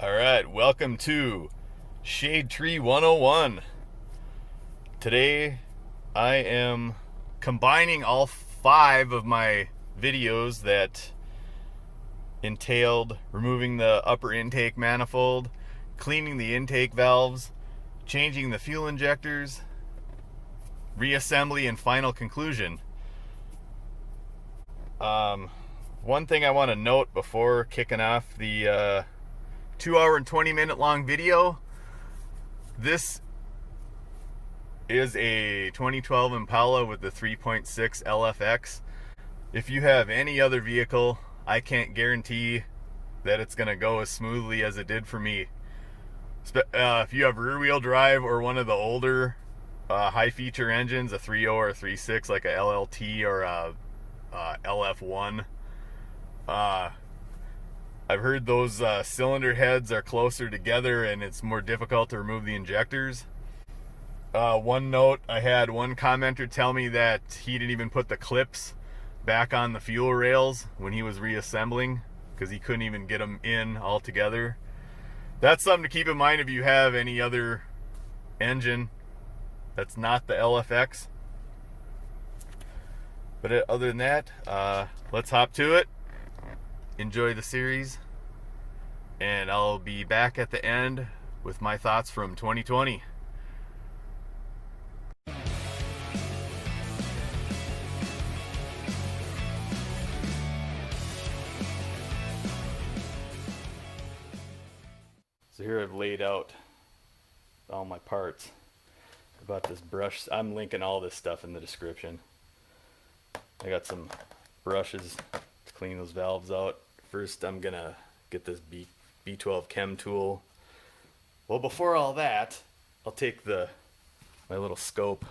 Alright, welcome to Shade Tree 101. Today I am combining all 5 of my videos that entailed removing the upper intake manifold, cleaning the intake valves, changing the fuel injectors, reassembly, and final conclusion. One thing I want to note before kicking off the 2 hour and 20-minute long video. This is a 2012 Impala with the 3.6 LFX. If you have any other vehicle, I can't guarantee that it's going to go as smoothly as it did for me. If you have rear wheel drive or one of the older high feature engines, a 3.0 or a 3.6 like a LLT or a LF1, I've heard those cylinder heads are closer together and it's more difficult to remove the injectors. One note, I had one commenter tell me that he didn't even put the clips back on the fuel rails when he was reassembling because he couldn't even get them in all together. That's something to keep in mind if you have any other engine that's not the LFX. But other than that, let's hop to it. Enjoy the series, and I'll be back at the end with my thoughts from 2020. So here I've laid out all my parts. I bought this brush. I'm linking all this stuff in the description. I got some brushes to clean those valves out. First, I'm gonna get this B12 chem tool. Well, before all that, I'll take my little scope,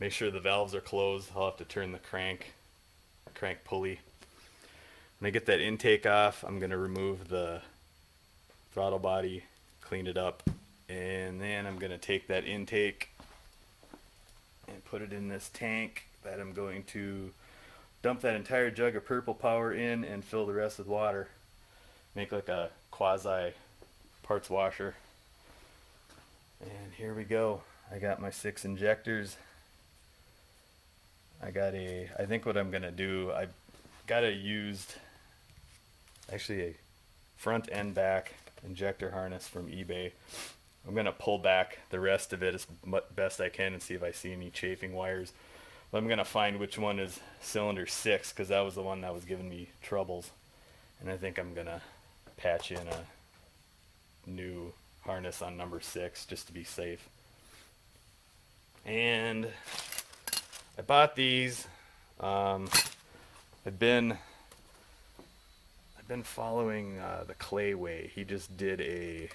make sure the valves are closed. I'll have to turn the crank pulley. When I get that intake off, I'm gonna remove the throttle body, clean it up, and then I'm gonna take that intake and put it in this tank that I'm going to dump that entire jug of purple power in and fill the rest with water. Make like a quasi parts washer. And here we go. I got my 6 injectors. I think what I'm gonna do, I got a used, actually a front and back injector harness from eBay. I'm gonna pull back the rest of it as best I can and see if I see any chafing wires. I'm going to find which one is cylinder 6 because that was the one that was giving me troubles. And I think I'm going to patch in a new harness on number 6 just to be safe. And I bought these. I've been following the Clay way. He just did a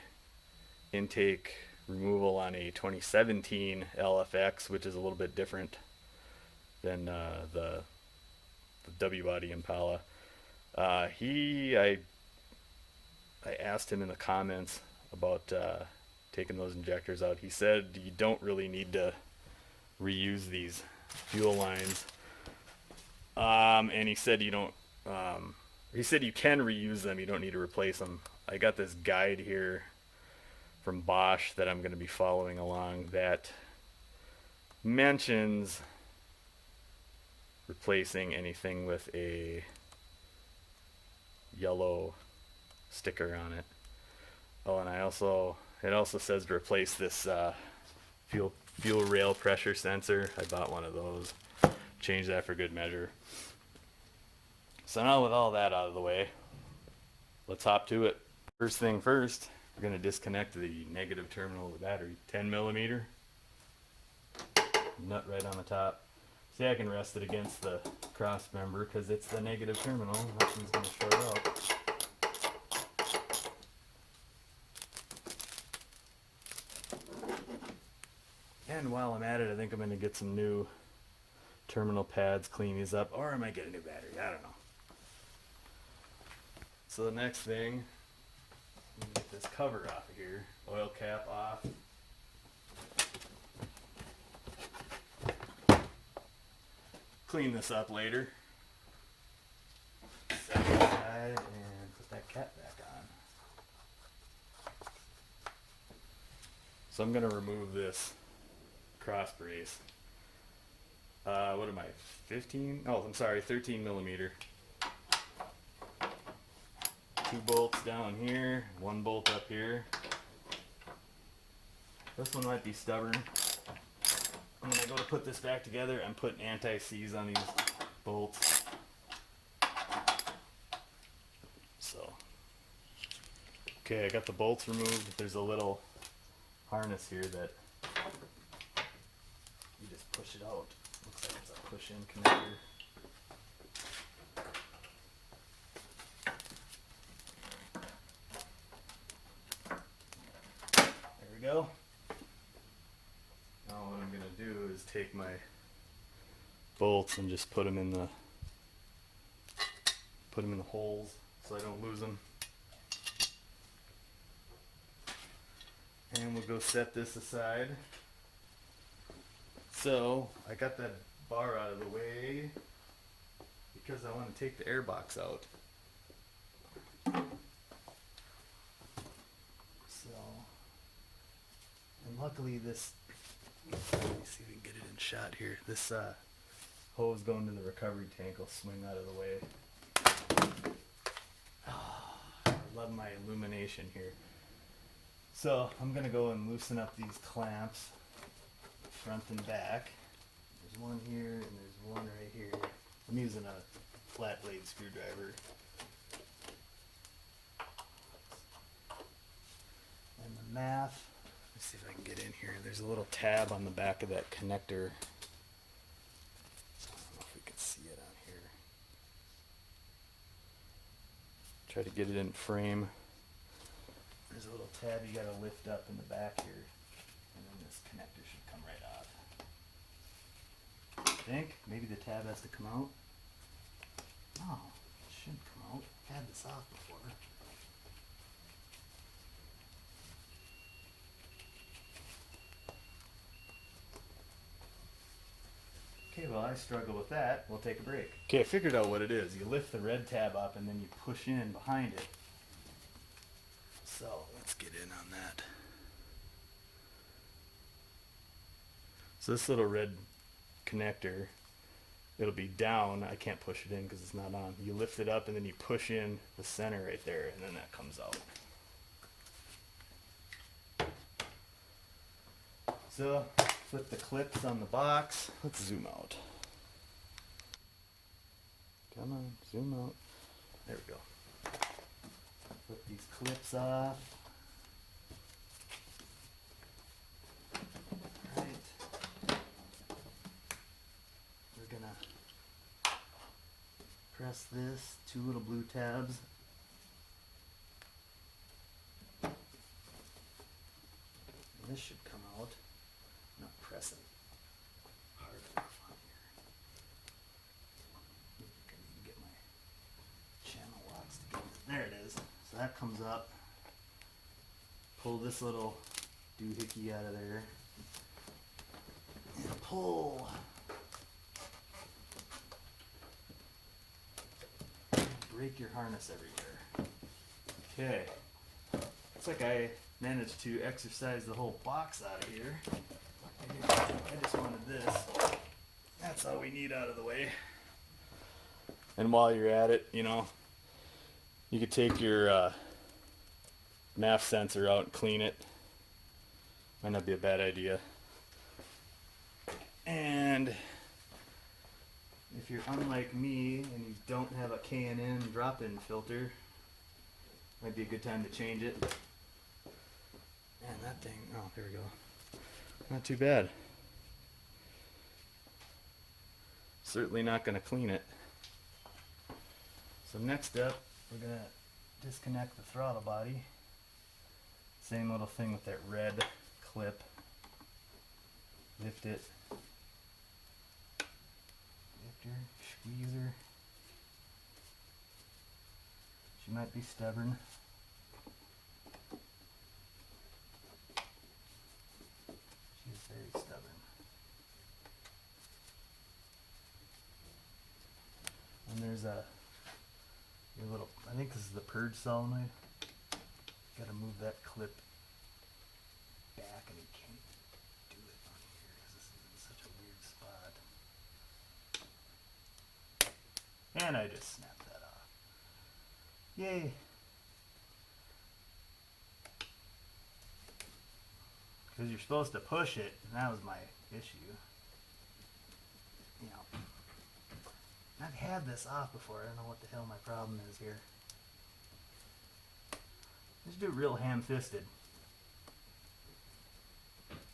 intake removal on a 2017 LFX, which is a little bit different than the W body Impala. I asked him in the comments about taking those injectors out. He said you don't really need to reuse these fuel lines, and he said you don't. He said you can reuse them. You don't need to replace them. I got this guide here from Bosch that I'm going to be following along that mentions replacing anything with a yellow sticker on it. Oh, and it also says to replace this fuel rail pressure sensor. I bought one of those. Change that for good measure. So now with all that out of the way, let's hop to it. First thing first, we're going to disconnect the negative terminal of the battery. 10 millimeter nut right on the top. See, I can rest it against the cross member because it's the negative terminal. Nothing's going to short out. And while I'm at it, I think I'm going to get some new terminal pads, clean these up, or I might get a new battery. I don't know. So the next thing, I'm going to get this cover off of here. Oil cap off. Clean this up later. Set it aside and put that cap back on. So I'm going to remove this cross brace. What am I, 15? Oh, I'm sorry, 13 millimeter. 2 bolts down here, 1 bolt up here. This one might be stubborn. When I go to put this back together, I'm putting anti-seize on these bolts. So, okay, I got the bolts removed. There's a little harness here that you just push it out. Looks like it's a push-in connector. There we go. Now what I'm going to do is take my bolts and just put them in the holes so I don't lose them. And we'll go set this aside. So I got that bar out of the way because I want to take the air box out. So, and luckily this, let me see if we can get it in shot here. This hose going to the recovery tank will swing out of the way. I love my illumination here. So I'm going to go and loosen up these clamps, front and back. There's one here and there's one right here. I'm using a flat blade screwdriver. And the math, let's see if I can get in here. There's a little tab on the back of that connector. I don't know if we can see it on here. Try to get it in frame. There's a little tab you gotta lift up in the back here, and then this connector should come right off. I think maybe the tab has to come out. No, it shouldn't come out. I've had this off before. Okay, well I struggle with that. We'll take a break. Okay, I figured out what it is. You lift the red tab up and then you push in behind it. So let's get in on that. So this little red connector, it'll be down. I can't push it in because it's not on. You lift it up and then you push in the center right there and then that comes out. So flip the clips on the box. Let's zoom out. Come on, zoom out. There we go. Flip these clips off. Alright. We're gonna press this, 2 little blue tabs. And this should come out. I'm not pressing hard enough on here. I think I need to get my channel locks together. There it is. So that comes up. Pull this little doohickey out of there. And pull. Break your harness everywhere. Okay. Looks like I managed to exercise the whole box out of here. I just wanted this. That's all we need out of the way. And while you're at it, you know, you could take your MAF sensor out and clean it. Might not be a bad idea. And if you're unlike me and you don't have a K&N drop-in filter, might be a good time to change it. Man, that thing, oh, there we go. Not too bad. Certainly not going to clean it. So next up, we're going to disconnect the throttle body. Same little thing with that red clip. Lift it. Lifter, squeezer. She might be stubborn. She's very stubborn. And there's a little, I think this is the Purge Solenoid. Gotta move that clip back and he can't do it on here because this is in such a weird spot. And I just snapped that off. Yay! Because you're supposed to push it, and that was my issue. You know, I've had this off before. I don't know what the hell my problem is here. Just do it real ham-fisted.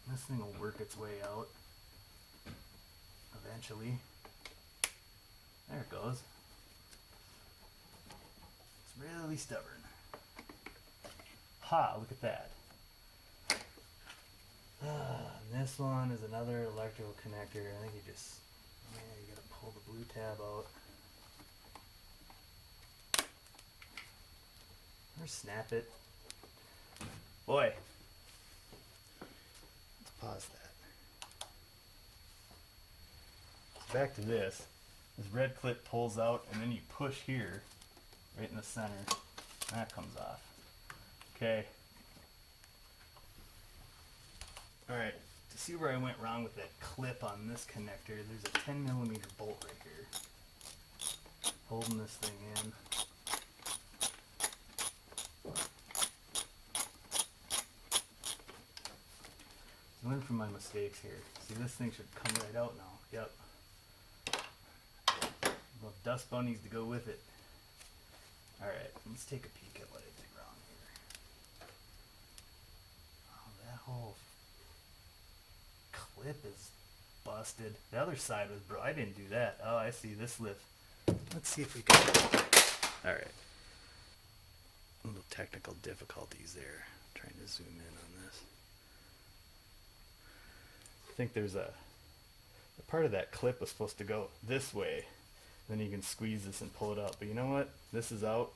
This thing will work its way out eventually. There it goes. It's really stubborn. Ha, look at that. And this one is another electrical connector. I think you just, man, you gotta pull the blue tab out. Or snap it. Boy. Let's pause that. So back to this. This red clip pulls out and then you push here, right in the center. And that comes off. Okay. Alright, to see where I went wrong with that clip on this connector, there's a 10mm bolt right here. Holding this thing in. So learn from my mistakes here. See, this thing should come right out now. Yep. Well, dust bunnies to go with it. Alright, let's take a peek at what I did wrong here. Oh, that whole clip is busted. The other side was I didn't do that. Oh, I see this lift. Let's see if we can. Alright. A little technical difficulties there. Trying to zoom in on this. I think there's a part of that clip was supposed to go this way. Then you can squeeze this and pull it out. But you know what? This is out.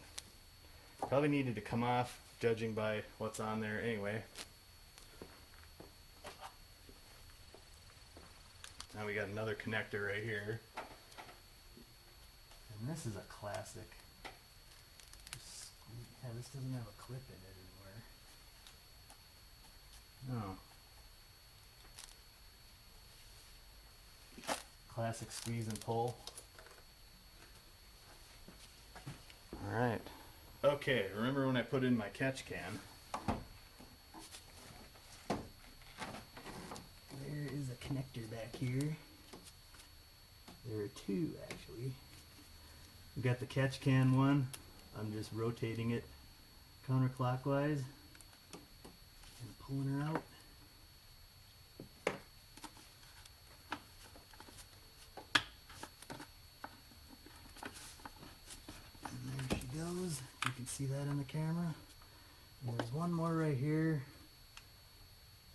Probably needed to come off, judging by what's on there anyway. Now we got another connector right here. And this is a classic. Yeah, this doesn't have a clip in it anywhere. No. Classic squeeze and pull. Alright. Okay, remember when I put in my catch can? There is a connector back here. There are two actually. We got the catch can one. I'm just rotating it counterclockwise and pulling her out. And there she goes. You can see that in the camera. And there's one more right here.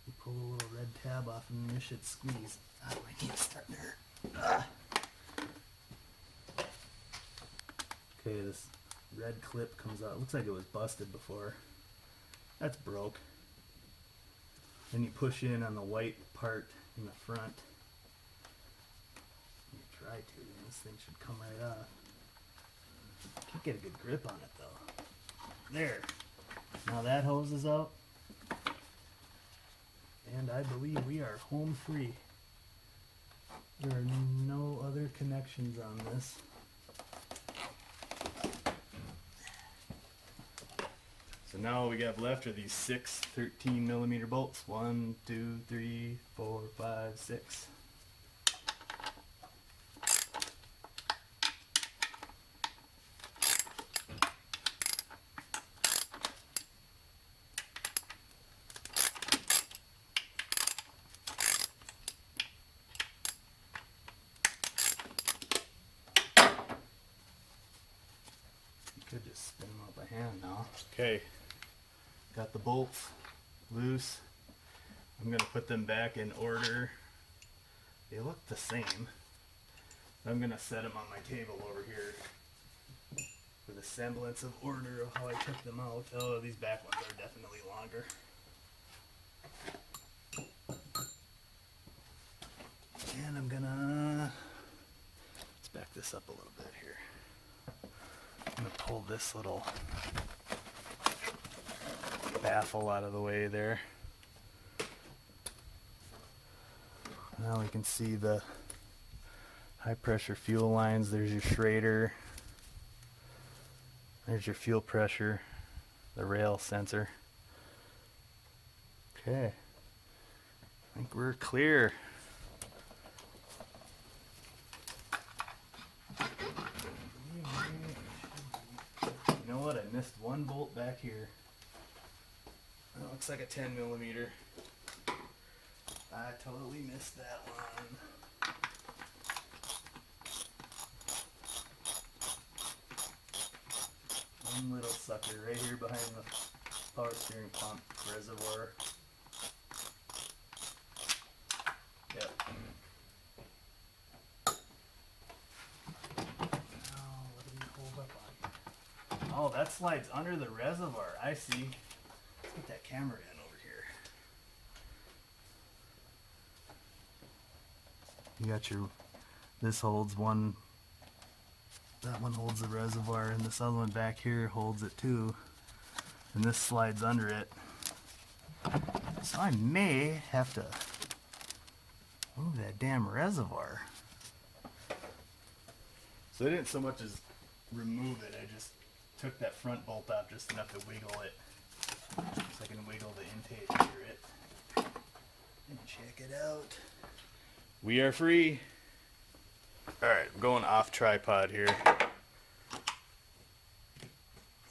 You pull a little red tab off and this should squeeze. Oh, my knee's starting to hurt. Ah. Okay, this red clip comes out. Looks like it was busted before. That's broke. Then you push in on the white part in the front. You try to, and this thing should come right off. Can't get a good grip on it though. There. Now that hose is out. And I believe we are home free. There are no other connections on this. So now all we got left are these 6 13mm bolts. 1, 2, 3, 4, 5, 6. Could just spin them out by hand now. Okay, got the bolts loose. I'm going to put them back in order. They look the same. I'm going to set them on my table over here with a semblance of order of how I took them out. Oh, these back ones are definitely longer. And I'm gonna, let's back this up a little bit here. I'm gonna pull this little baffle out of the way there. Now we can see the high pressure fuel lines. There's your Schrader. There's your fuel pressure, the rail sensor. Okay, I think we're clear. You know what? I missed one bolt back here. That looks like a 10 millimeter. I totally missed that one. One little sucker right here behind the power steering pump reservoir. Yep. Now, what do we hold up on? Oh, that slides under the reservoir. I see. Let's get that camera in over here. You got your, this holds one, that one holds the reservoir, and this other one back here holds it too. And this slides under it. So I may have to move that damn reservoir. So I didn't so much as remove it, I just took that front bolt off just enough to wiggle it. So I can wiggle the intake under it. And check it out. We are free. Alright, I'm going off tripod here.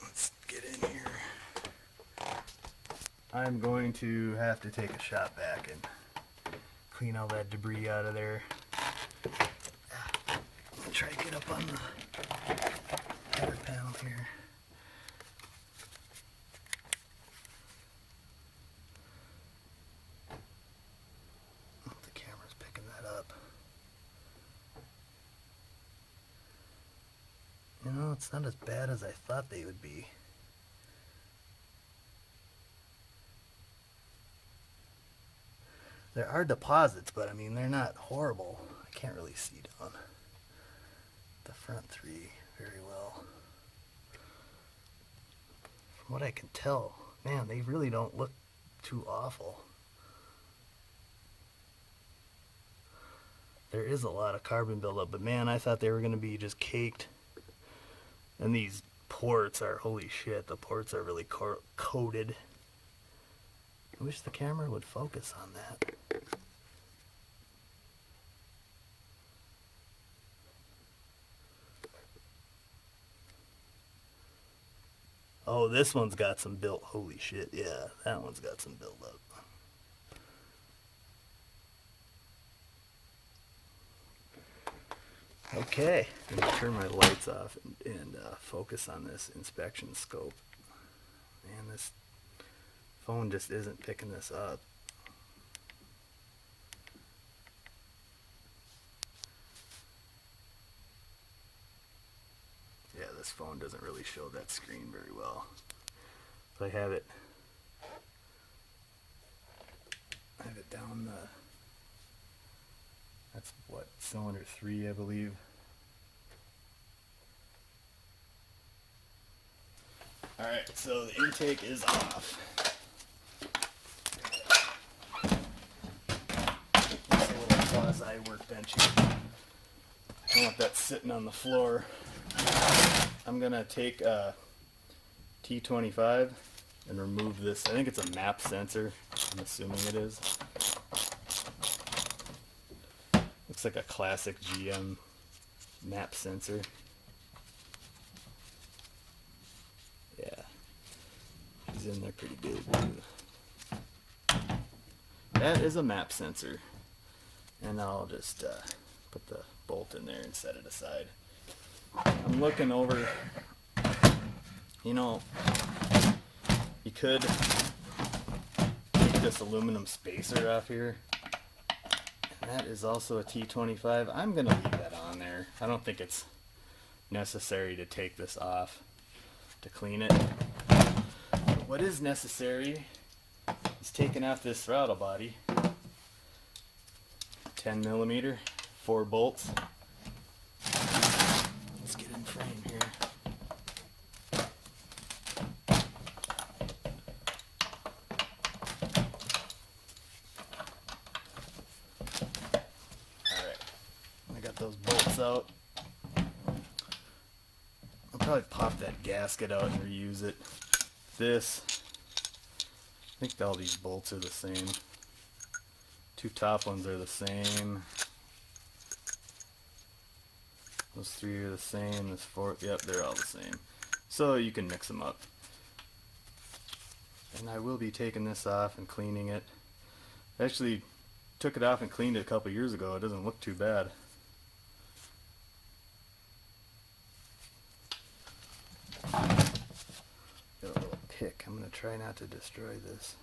Let's get in here. I'm going to have to take a shot back and clean all that debris out of there. I'll try to get up on the header panel here. The camera's picking that up. You know, it's not as bad as I thought they would be. There are deposits, but I mean, they're not horrible. I can't really see down the front three very well. From what I can tell, man, they really don't look too awful. There is a lot of carbon buildup, but man, I thought they were going to be just caked. And these ports are, holy shit, the ports are really coated. I wish the camera would focus on that. Oh, this one's got some built, holy shit, yeah, that one's got some buildup. Okay, I'm gonna turn my lights off and focus on this inspection scope. Man, this phone just isn't picking this up. Yeah, this phone doesn't really show that screen very well. But I have it down the, that's what, cylinder 3, I believe. Alright, so the intake is off. It's a little quasi workbench here. I don't want that sitting on the floor. I'm gonna take a T25 and remove this. I think it's a map sensor. I'm assuming it is. Looks like a classic GM map sensor. Yeah, he's in there pretty good too. That is a map sensor, and I'll just put the bolt in there and set it aside. I'm looking over, you know, you could take this aluminum spacer off here, and that is also a T25. I'm going to leave that on there. I don't think it's necessary to take this off to clean it. But what is necessary is taking off this throttle body. 10 millimeter, 4 bolts. Let's get in frame here. those bolts out. I'll probably pop that gasket out and reuse it. This, I think all these bolts are the same. Two top ones are the same. Those three are the same. This fourth, yep, they're all the same. So you can mix them up. And I will be taking this off and cleaning it. I actually took it off and cleaned it a couple years ago. It doesn't look too bad. Got a little pick. I'm going to try not to destroy this.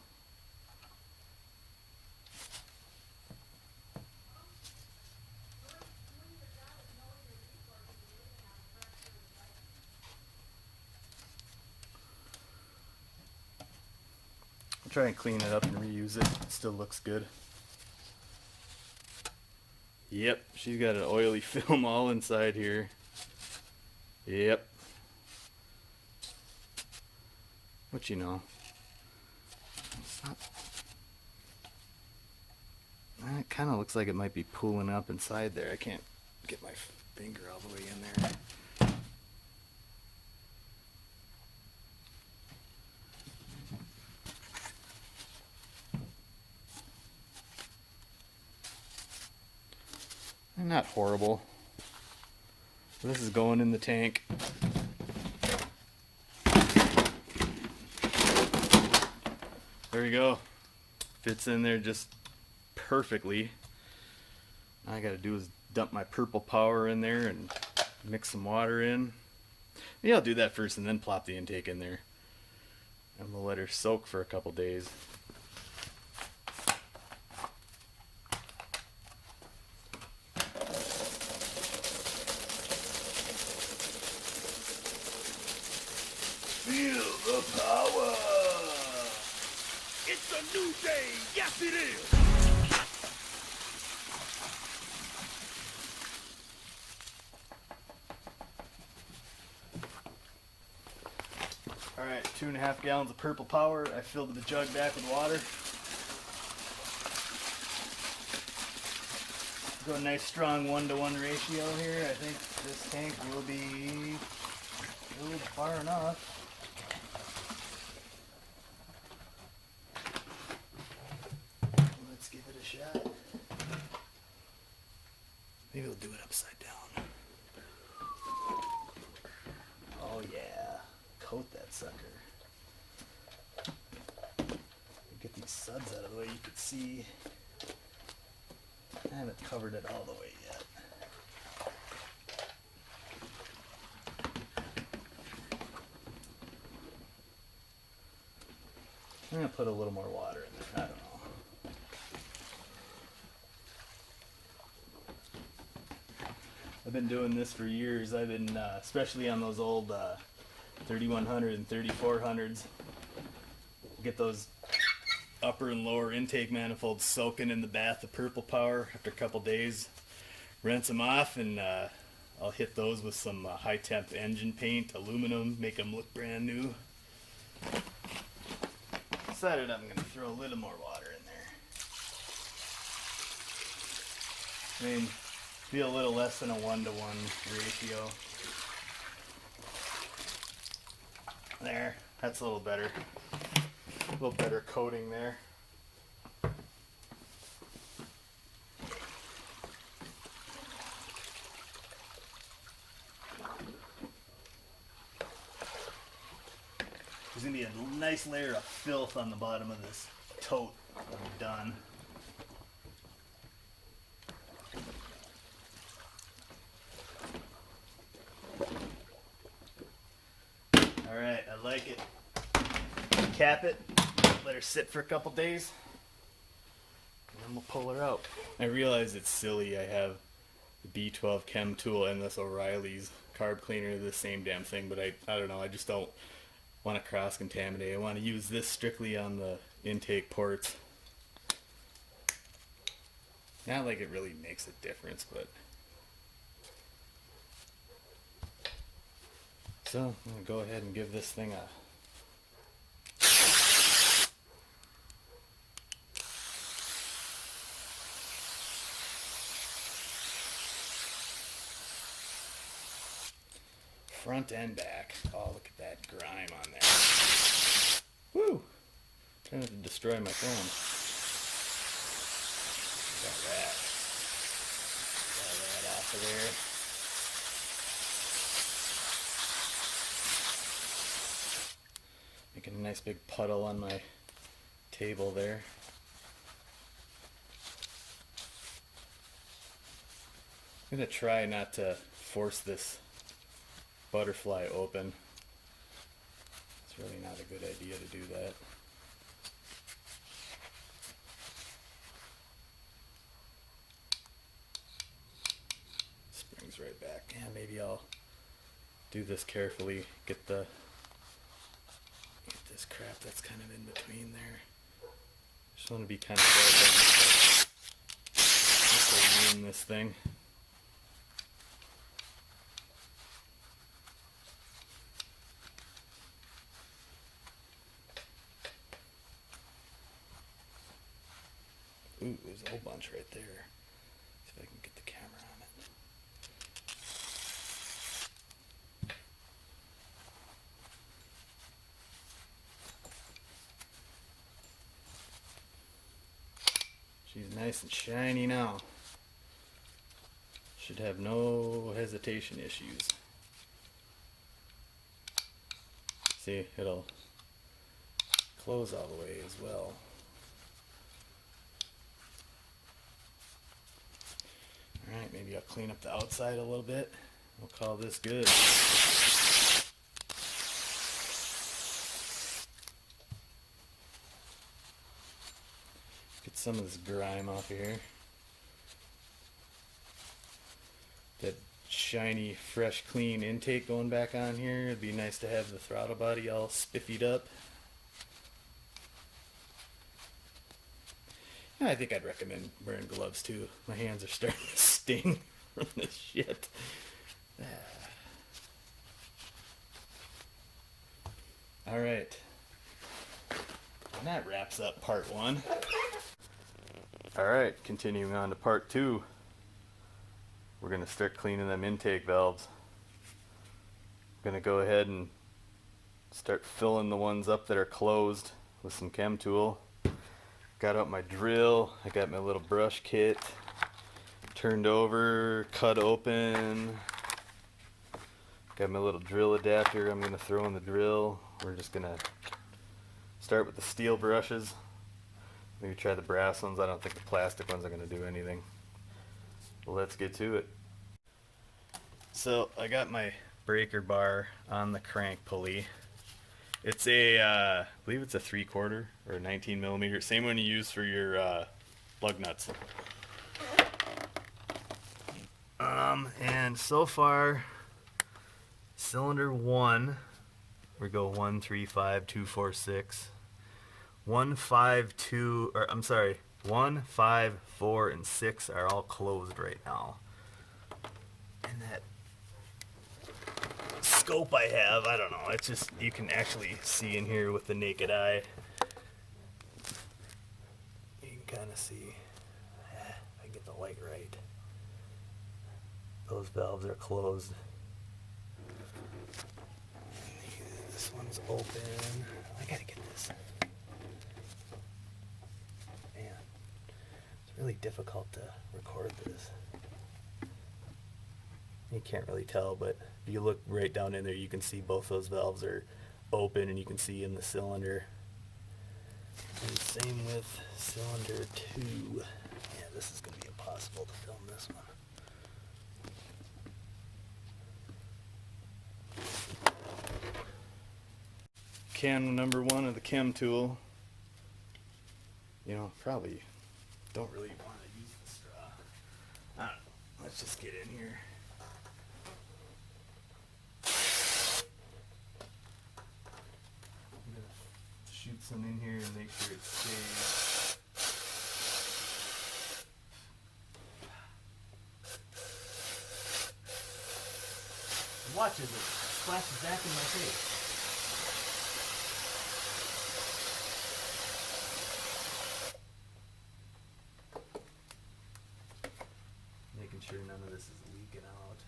I'll try and clean it up and reuse it. It still looks good. Yep, she's got an oily film all inside here. Yep. What you know? It kind of looks like it might be pooling up inside there. I can't get my finger all the way in there. Not horrible. This is going in the tank. There you go. Fits in there just perfectly. All I gotta do is dump my purple power in there and mix some water in. Maybe I'll do that first and then plop the intake in there. And we'll let her soak for a couple days. Feel the power. It's a new day. Yes, it is. All right, 2.5 gallons of purple power. I filled the jug back with water. Go a nice strong 1-to-1 ratio here. I think this tank will be filled far enough. Let's give it a shot. Maybe we'll do it upside down. Oh yeah, coat that sucker. Get these suds out of the way. You can see I haven't covered it all the way yet. I'm gonna put a little more water in there. I don't know. I've been doing this for years. I've been, especially on those old 3100 and 3400s, get those upper and lower intake manifolds soaking in the bath of purple power after a couple days. Rinse them off, and I'll hit those with some high temp engine paint, aluminum, make them look brand new. Decided I'm going to throw a little more water in there. I mean, be a little less than a 1-to-1 ratio. There, that's a little better. A little better coating there. There's going to be a nice layer of filth on the bottom of this tote when I'm done. Alright, I like it. Cap it, let her sit for a couple days, and then we'll pull her out. I realize it's silly. I have the B12 Chem tool and this O'Reilly's carb cleaner, the same damn thing, but I don't know, I just don't want to cross-contaminate. I want to use this strictly on the intake ports. Not like it really makes a difference, but... So, I'm going to go ahead and give this thing a... front and back. Oh, look at that grime on there. Woo! Trying to destroy my phone. Got that. Got that off of there. Making a nice big puddle on my table there. I'm going to try not to force this butterfly open. It's really not a good idea to do that. Springs right back. Yeah, maybe I'll do this carefully. Get this crap that's kind of in between there. Just want to be kind of careful not to ruin this thing. Ooh, there's a whole bunch right there. See if I can get the camera on it. She's nice and shiny now. Should have no hesitation issues. See, it'll close all the way as well. Alright, maybe I'll clean up the outside a little bit. We'll call this good. Get some of this grime off here. That shiny, fresh, clean intake going back on here. It'd be nice to have the throttle body all spiffied up. I think I'd recommend wearing gloves too. My hands are starting to sting from this shit. Alright. And that wraps up part 1. Alright, continuing on to part 2. We're going to start cleaning them intake valves. I'm going to go ahead and start filling the ones up that are closed with some chem tool. Got out my drill, I got my little brush kit, turned over, cut open, got my little drill adapter I'm going to throw in the drill. We're just going to start with the steel brushes, maybe try the brass ones. I don't think the plastic ones are going to do anything. Well, let's get to it. So I got my breaker bar on the crank pulley. It's a, I believe it's a 3/4 or 19 millimeter. Same one you use for your lug nuts. And so far, cylinder 1, we go 1, 3, 5, 2, 4, 6. 1, 5, 2, or I'm sorry, 1, 5, 4, and 6 are all closed right now. And that scope I have, I don't know, it's just, you can actually see in here with the naked eye. You can kind of see, I get the light right. Those valves are closed. This one's open. I gotta get this. Man, it's really difficult to record this. You can't really tell, but if you look right down in there, you can see both those valves are open, and you can see in the cylinder. And same with cylinder 2. Yeah, this is going to be impossible to film this one. Can number 1 of the chem tool. You know, probably don't really want to use the straw. I don't know. Let's just get in here. I'm gonna shoot some in here and make sure it stays. Watch as it splashes back in my face. Making sure none of this is leaking out.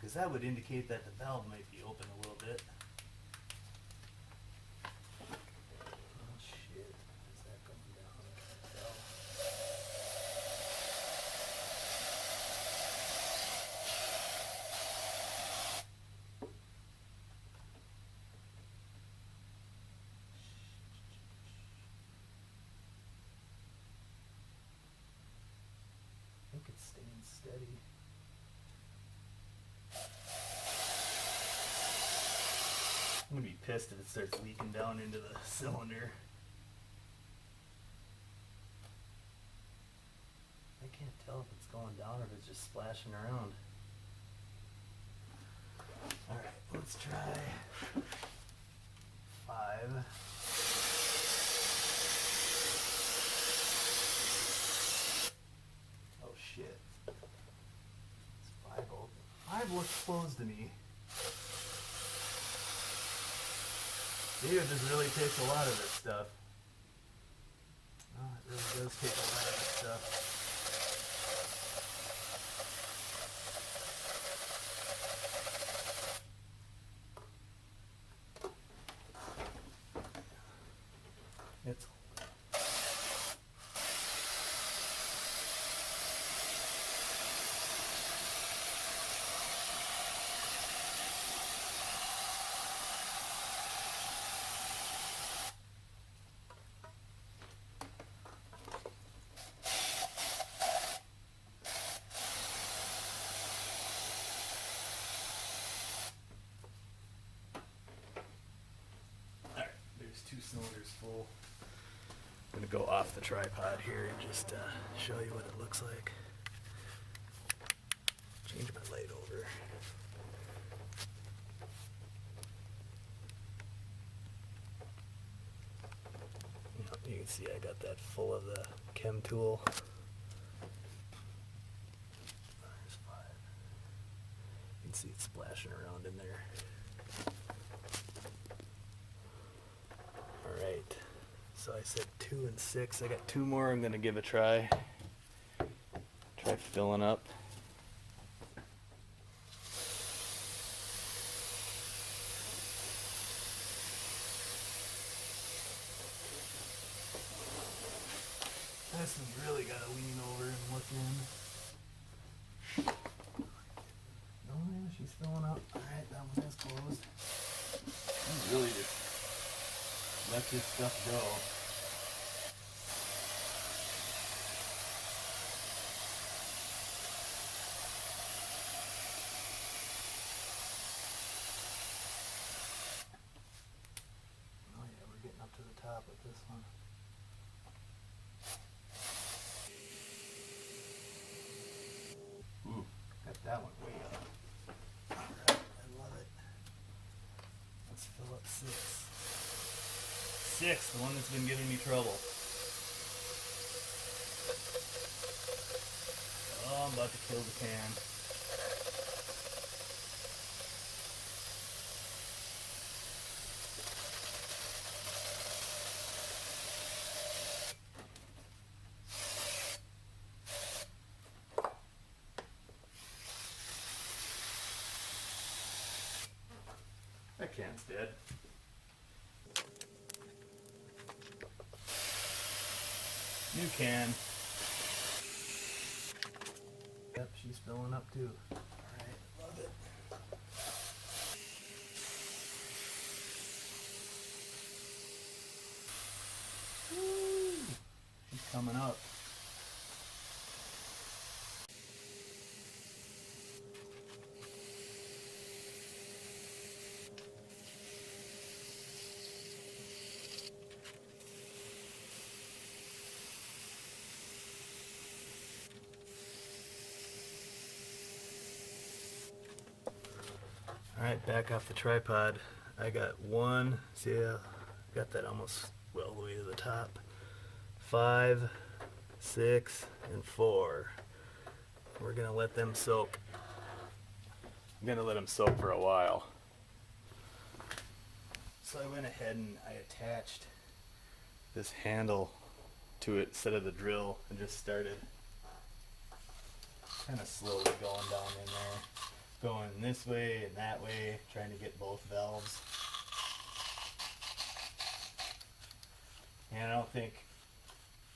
because that would indicate that the valve might be open a little bit. Oh shit, is that going down? I think it's staying steady. I'm gonna be pissed if it starts leaking down into the cylinder. I can't tell if it's going down or if it's just splashing around. Alright, let's try 5. Oh shit. It's 5 open. 5 looks closed to me. Dude, this really takes a lot of this stuff. Oh, it really does take a lot of this stuff. It's there's 2 cylinders full. I'm gonna go off the tripod here and just show you what it looks like. Change my light over. You can see I got that full of the chem tool. There's 5. You can see it splashing around in there. Alright, so I said 2 and 6. I got 2 more I'm going to give a try. Try filling up. This one's really got to lean over and look in. Oh yeah, she's filling up. Alright, that one is closed. You really just let this stuff go. Oh yeah, we're getting up to the top with this one. Ooh, got that one way up. Alright, I love it. Let's fill up 6. 6, the one that's been giving me trouble. Oh, I'm about to kill the can. That can's dead. New can. Yep, she's filling up too. Alright, love it. Woo! She's coming up. Alright, back off the tripod. I got 1, see, I got that almost well the way to the top. 5, 6, and 4. We're gonna let them soak. I'm gonna let them soak for a while. So I went ahead and I attached This handle to it instead of the drill and just started kind of slowly going down in there. going this way and that way, trying to get both valves. And I don't think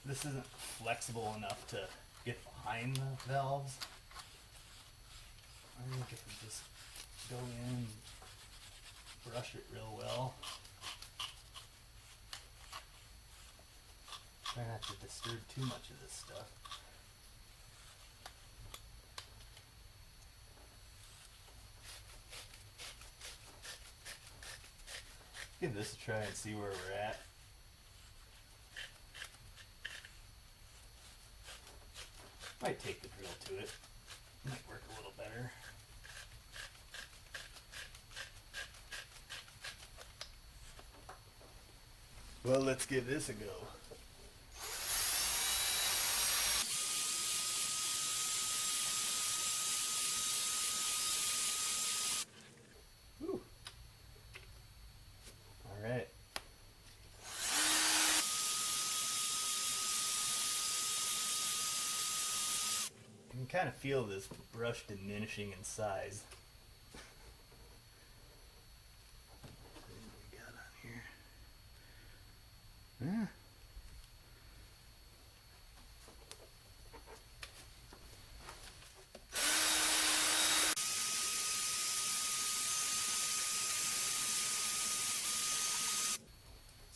this isn't flexible enough to get behind the valves. I think if we just go in and brush it real well. Try not to disturb too much of this stuff. Give this a try and see where we're at. Might take the drill to it. Might work a little better. Well, let's give this a go. Whew. All right. You can kind of feel this brush diminishing in size. What do we got on here? Yeah.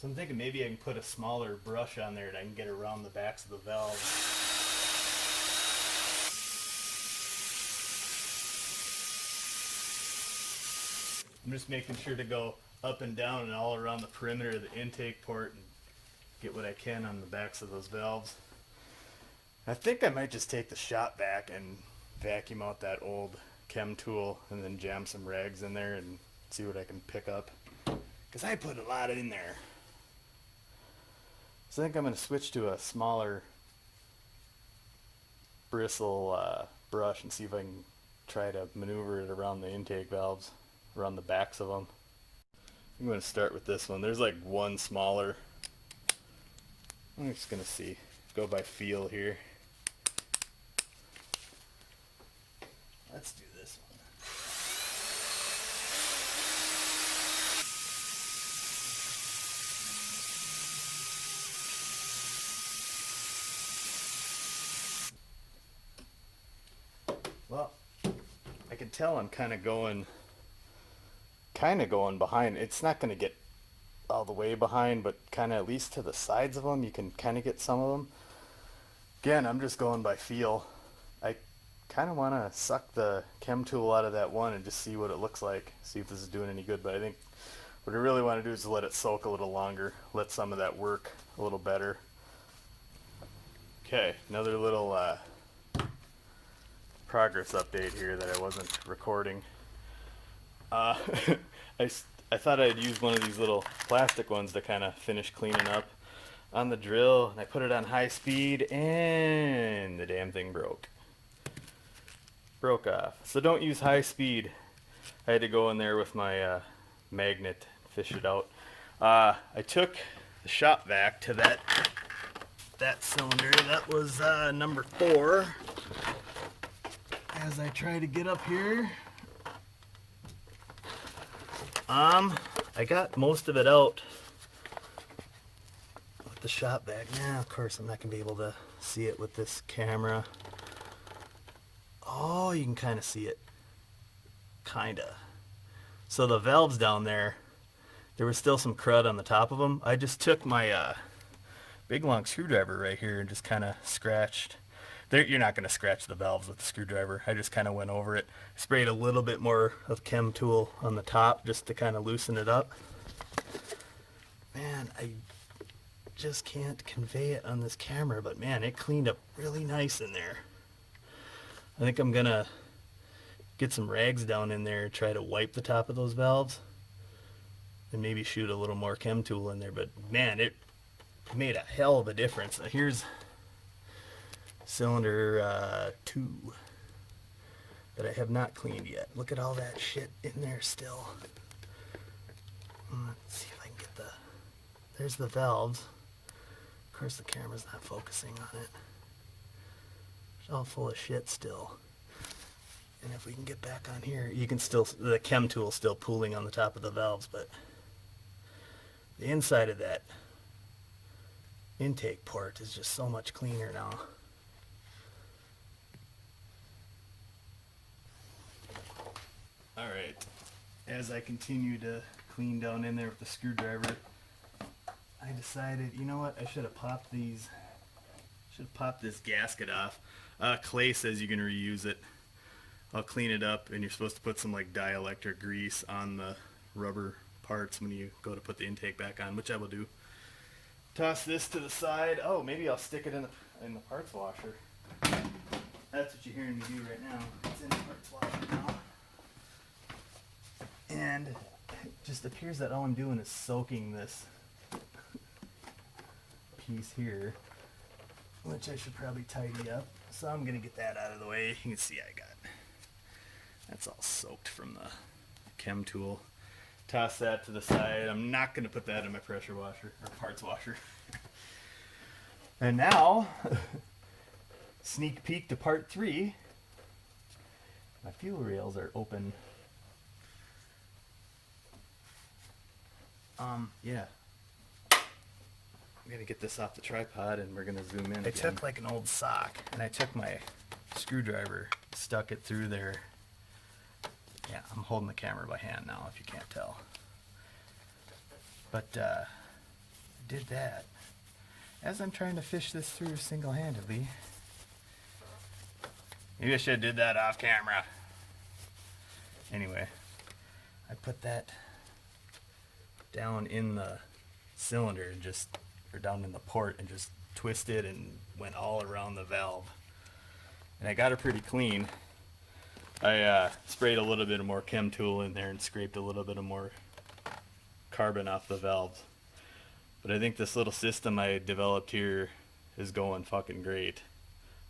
So I'm thinking maybe I can put a smaller brush on there and I can get around the backs of the valves. I'm just making sure to go up and down and all around the perimeter of the intake port and get what I can on the backs of those valves. I think I might just take the shop vac and vacuum out that old chem tool and then jam some rags in there and see what I can pick up. Because I put a lot in there. So I think I'm going to switch to a smaller bristle brush and see if I can try to maneuver it around the intake valves, around the backs of them. I'm going to start with this one. There's like one smaller. I'm just going to see. Go by feel here. Let's do this one. Well, I can tell I'm kind of going behind. It's not going to get all the way behind, but kind of at least to the sides of them, you can kind of get some of them. Again, I'm just going by feel. I kind of want to suck the chem tool out of that one and just see what it looks like, see if this is doing any good. But I think what I really want to do is let it soak a little longer, let some of that work a little better. Okay, another little progress update here that I wasn't recording. I thought I'd use one of these little plastic ones to kind of finish cleaning up on the drill, and I put it on high speed and the damn thing broke off. So don't use high speed. I had to go in there with my magnet, fish it out. I took the shop vac to that cylinder. That was number 4. As I try to get up here, I got most of it out with the shop vac. Now, of course, I'm not gonna be able to see it with this camera. Oh, you can kind of see it. Kinda. So the valves down there, there was still some crud on the top of them. I just took my big long screwdriver right here and just kind of scratched. You're not going to scratch the valves with the screwdriver. I just kind of went over it. Sprayed a little bit more of chem tool on the top just to kind of loosen it up. Man, I just can't convey it on this camera, but man, it cleaned up really nice in there. I think I'm going to get some rags down in there and try to wipe the top of those valves and maybe shoot a little more chem tool in there. But man, it made a hell of a difference. Here's cylinder 2 that I have not cleaned yet. Look at all that shit in there still. Let's see if I can get there's the valves. Of course the camera's not focusing on it. It's all full of shit still. And if we can get back on here. You can still, the chem tool still pooling on the top of the valves, but the inside of that intake port is just so much cleaner now. Alright, as I continue to clean down in there with the screwdriver, I decided, you know what, I should have popped these, should have popped this gasket off. Clay says you can reuse it. I'll clean it up, and you're supposed to put some like dielectric grease on the rubber parts when you go to put the intake back on, which I will do. Toss this to the side. Oh, maybe I'll stick it in the parts washer. That's what you're hearing me do right now. It's in the parts washer now. And it just appears that all I'm doing is soaking this piece here, which I should probably tidy up. So I'm gonna get that out of the way. You can see that's all soaked from the chem tool. Toss that to the side. I'm not gonna put that in my pressure washer or parts washer. And now, sneak peek to part 3. My fuel rails are open. Yeah. I'm gonna get this off the tripod and we're gonna zoom in. I took like an old sock and I took my screwdriver, stuck it through there. Yeah, I'm holding the camera by hand now if you can't tell. But I did that as I'm trying to fish this through single-handedly. Maybe I should have did that off camera. Anyway, I put that down in the cylinder and or down in the port and just twisted and went all around the valve. And I got it pretty clean. I sprayed a little bit of more chem tool in there and scraped a little bit of more carbon off the valves. But I think this little system I developed here is going fucking great.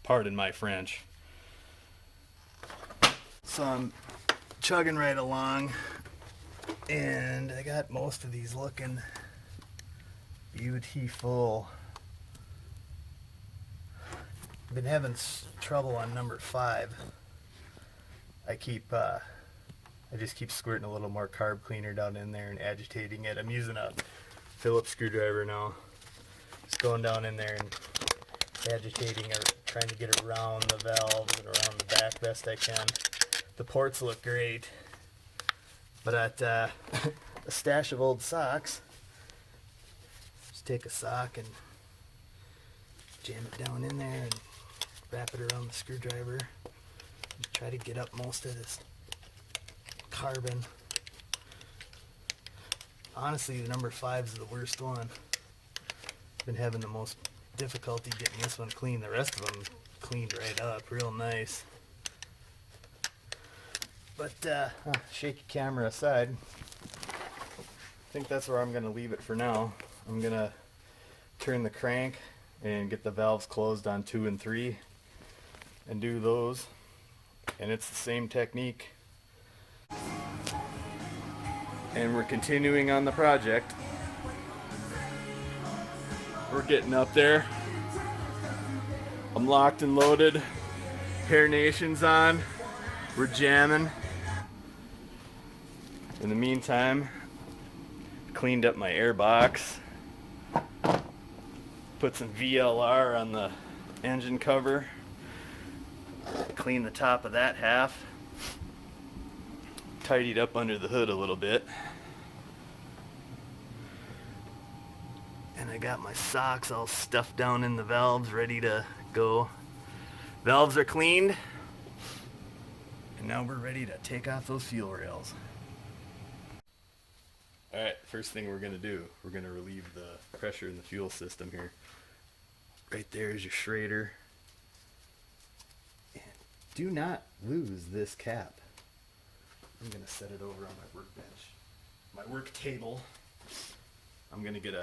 Pardon my French. So I'm chugging right along, and I got most of these looking beautiful. I've been having trouble on number 5. I just keep squirting a little more carb cleaner down in there and agitating it. I'm using a Phillips screwdriver now. Just going down in there and agitating or trying to get around the valves and around the back best I can. The ports look great, but at a stash of old socks, just take a sock and jam it down in there and wrap it around the screwdriver. Try to get up most of this carbon. Honestly, the number 5 is the worst one. Been having the most difficulty getting this one clean. The rest of them cleaned right up, real nice. But shaky camera aside, I think that's where I'm gonna leave it for now. I'm gonna turn the crank and get the valves closed on 2 and 3 and do those. And it's the same technique. And we're continuing on the project. We're getting up there. I'm locked and loaded. Hair Nation's on. We're jamming. In the meantime, cleaned up my air box. Put some VLR on the engine cover. Clean the top of that half. Tidied up under the hood a little bit. And I got my socks all stuffed down in the valves, ready to go. Valves are cleaned. And now we're ready to take off those fuel rails. Alright, first thing we're going to do, we're going to relieve the pressure in the fuel system here. Right there is your Schrader. Do not lose this cap. I'm going to set it over on my workbench, my work table. I'm going to get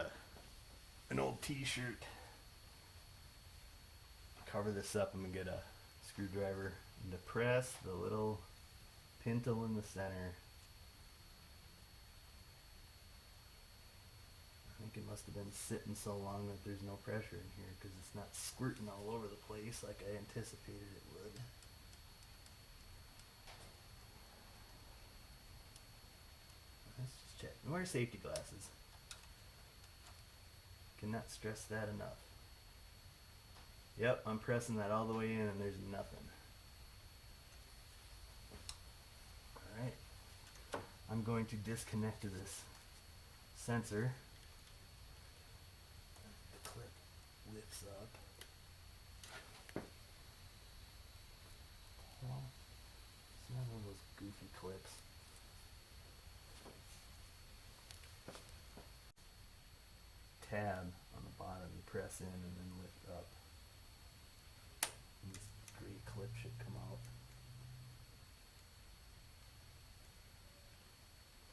an old t-shirt, cover this up. I'm going to get a screwdriver and depress the little pintle in the center. I think it must have been sitting so long that there's no pressure in here because it's not squirting all over the place like I anticipated it would. wear safety glasses. Cannot stress that enough. Yep, I'm pressing that all the way in and there's nothing. Alright. I'm going to disconnect this sensor. The clip lifts up. Well, it's not one of those goofy clips. Tab on the bottom, you press in and then lift up. And this gray clip should come out.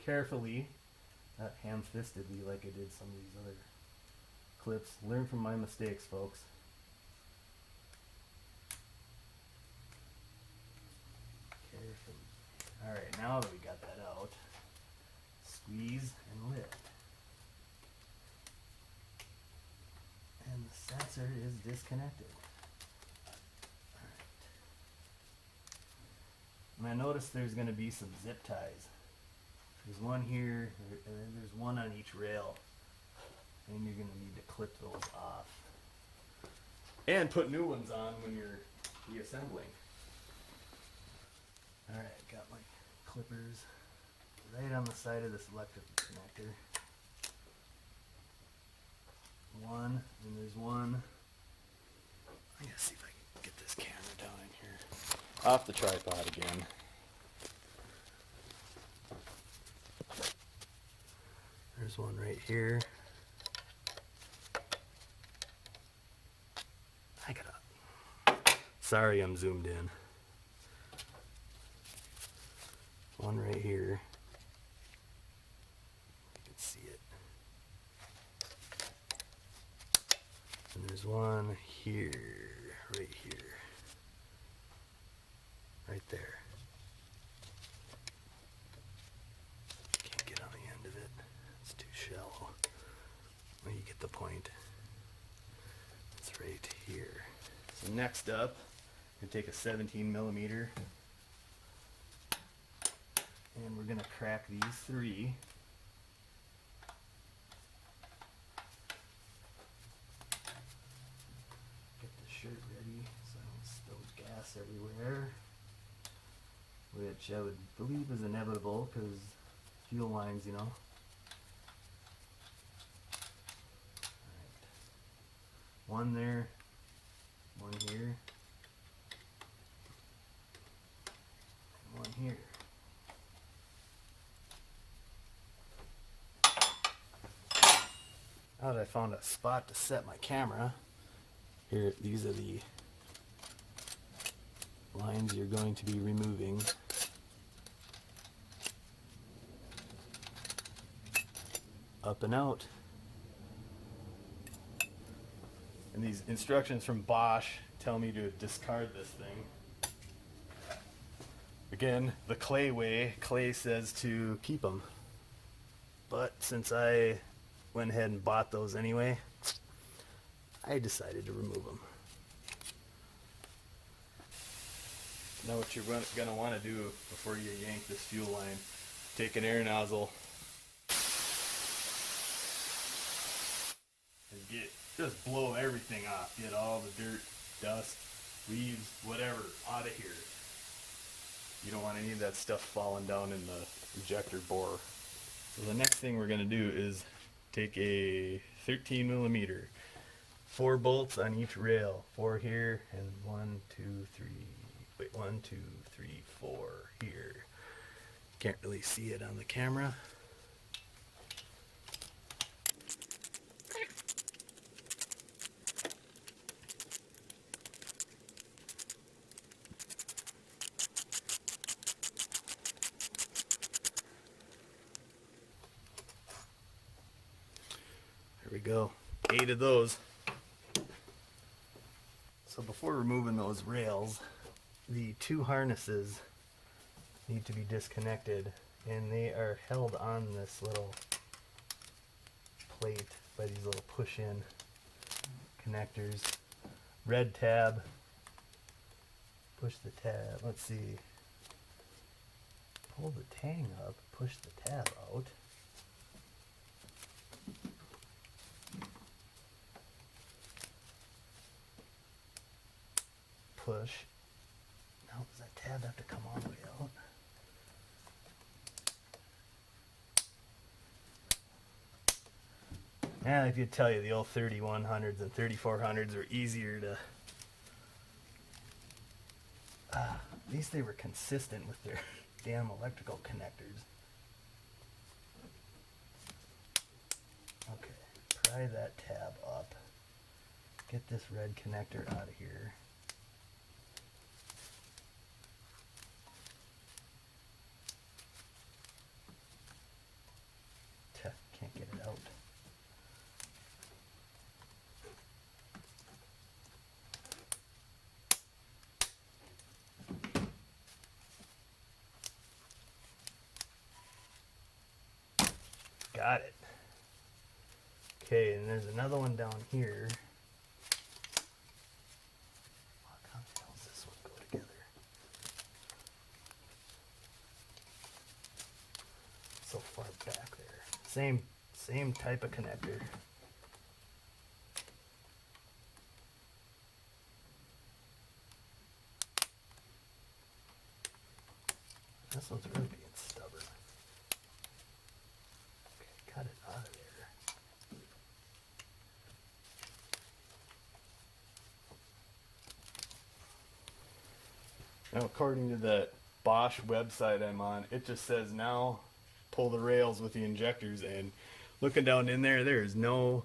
Carefully, not ham-fistedly like I did some of these other clips. Learn from my mistakes, folks. Carefully. Alright, now that we got that out, squeeze and lift. And the sensor is disconnected. Alright. And I noticed there's going to be some zip ties. There's one here, and then there's one on each rail. And you're going to need to clip those off. And put new ones on when you're reassembling. Alright, got my clippers right on the side of this electrical connector. One, and there's one. I'm gonna see if I can get this camera down in here. Off the tripod again. There's one right here. I gotta. Sorry, I'm zoomed in. One right here. You can see it. And there's one here, right here. Right there. Can't get on the end of it. It's too shallow. Well, you get the point. It's right here. So next up, I'm gonna take a 17 millimeter. And we're gonna crack these three. Get the shirt ready so I don't spill gas everywhere. Which I would believe is inevitable because fuel lines, you know. Alright. One there, one here, and one here. Now that I found a spot to set my camera, here, these are the lines you're going to be removing. Up and out. And these instructions from Bosch tell me to discard this thing. Again, the Clay way. Clay says to keep them. But since I went ahead and bought those anyway, I decided to remove them. Now what you're going to want to do before you yank this fuel line, take an air nozzle and just blow everything off. Get all the dirt, dust, leaves, whatever out of here. You don't want any of that stuff falling down in the injector bore. So the next thing we're going to do is take a 13 millimeter, 4 bolts on each rail, 4 here and 1, 2, 3. Wait, 1, 2, 3, 4 here. Can't really see it on the camera. There we go. 8 of those. So before removing those rails, the 2 harnesses need to be disconnected, and they are held on this little plate by these little push-in connectors. Red tab. Push the tab. Let's see. Pull the tang up. Push the tab out. push. Now, does that tab have to come all the way out? Yeah, if you tell you the old 3100s and 3400s were easier to. At least they were consistent with their damn electrical connectors. Okay, pry that tab up. Get this red connector out of here. Can't get it out. Got it. Okay, and there's another one down here. How the hell does this one go together? So far back there. Same type of connector. This one's really being stubborn. Okay, got it out of there. Now, according to the Bosch website I'm on, it just says now pull the rails with the injectors, and looking down in there, there is no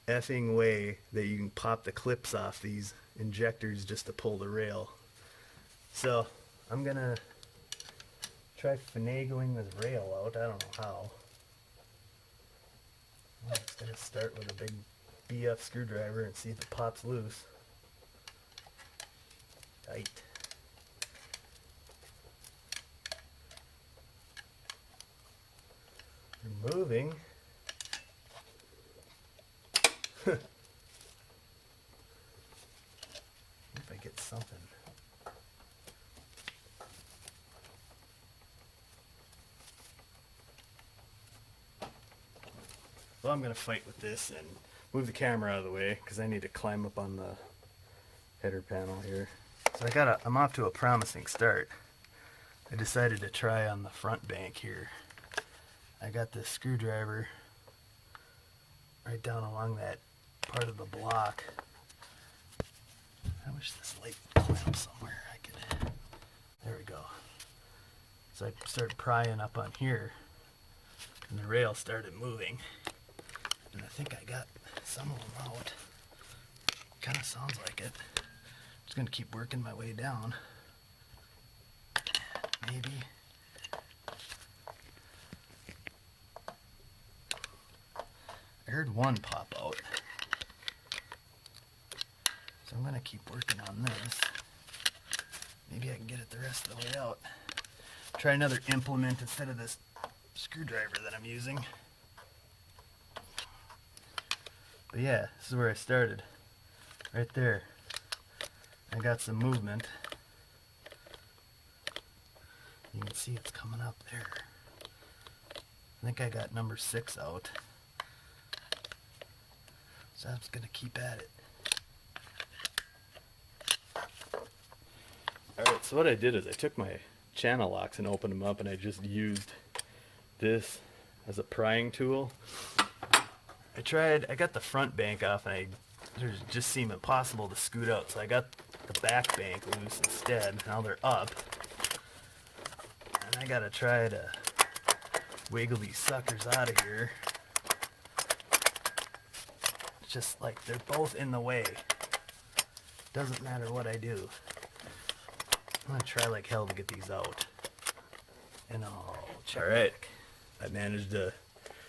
effing way that you can pop the clips off these injectors just to pull the rail. So I'm gonna try finagling this rail out. I don't know how. I'm just gonna start with a big BF screwdriver and see if it pops loose. Tight. They're moving. If I get something. Well, I'm gonna fight with this and move the camera out of the way because I need to climb up on the header panel here. So I'm off to a promising start. I decided to try on the front bank here. I got this screwdriver right down along that part of the block. I wish this light would clamp somewhere. There we go. So I started prying up on here, and the rail started moving. And I think I got some of them out. Kind of sounds like it. Just gonna keep working my way down. Maybe. I heard one pop out. So I'm gonna keep working on this. Maybe I can get it the rest of the way out. Try another implement instead of this screwdriver that I'm using. But yeah, this is where I started. Right there. I got some movement. You can see it's coming up there. I think I got number 6 out. So I'm just gonna keep at it. Alright, so what I did is I took my channel locks and opened them up, and I just used this as a prying tool. I got the front bank off, and it just seemed impossible to scoot out, so I got the back bank loose instead. Now they're up. And I gotta try to wiggle these suckers out of here. It's just like they're both in the way. Doesn't matter what I do. I'm gonna try like hell to get these out. And I'll check. Alright. I managed to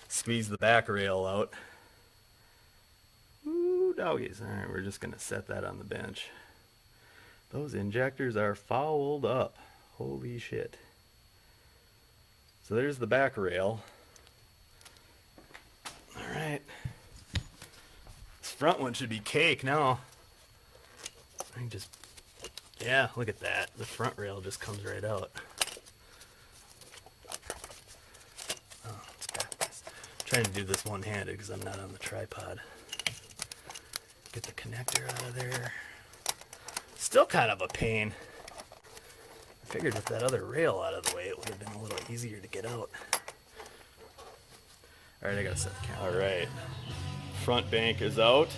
squeeze the back rail out. Ooh, doggies. Alright, we're just gonna set that on the bench. Those injectors are fouled up. Holy shit. So there's the back rail. Alright. This front one should be cake now. I can just... Yeah, look at that. The front rail just comes right out. Oh, let's got this. I'm trying to do this one-handed because I'm not on the tripod. Get the connector out of there. Still kind of a pain. I figured with that other rail out of the way, it would have been a little easier to get out. All right, I gotta set the camera. All right, front bank is out.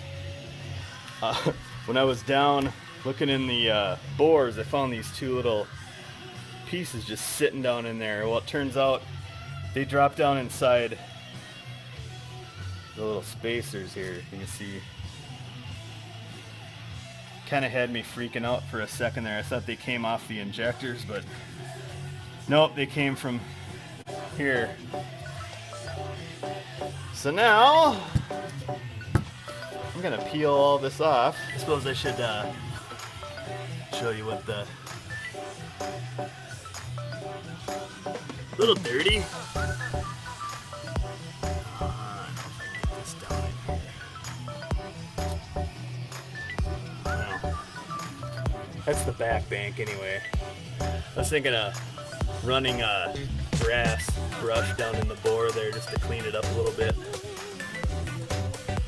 When I was down looking in the bores, I found these two little pieces just sitting down in there. Well, it turns out they drop down inside the little spacers here. You can see. Kind of had me freaking out for a second there. I thought they came off the injectors, but nope, they came from here. So now I'm gonna peel all this off. I suppose I should show you what the little dirty. That's the back bank anyway. I was thinking of running a brass brush down in the bore there just to clean it up a little bit.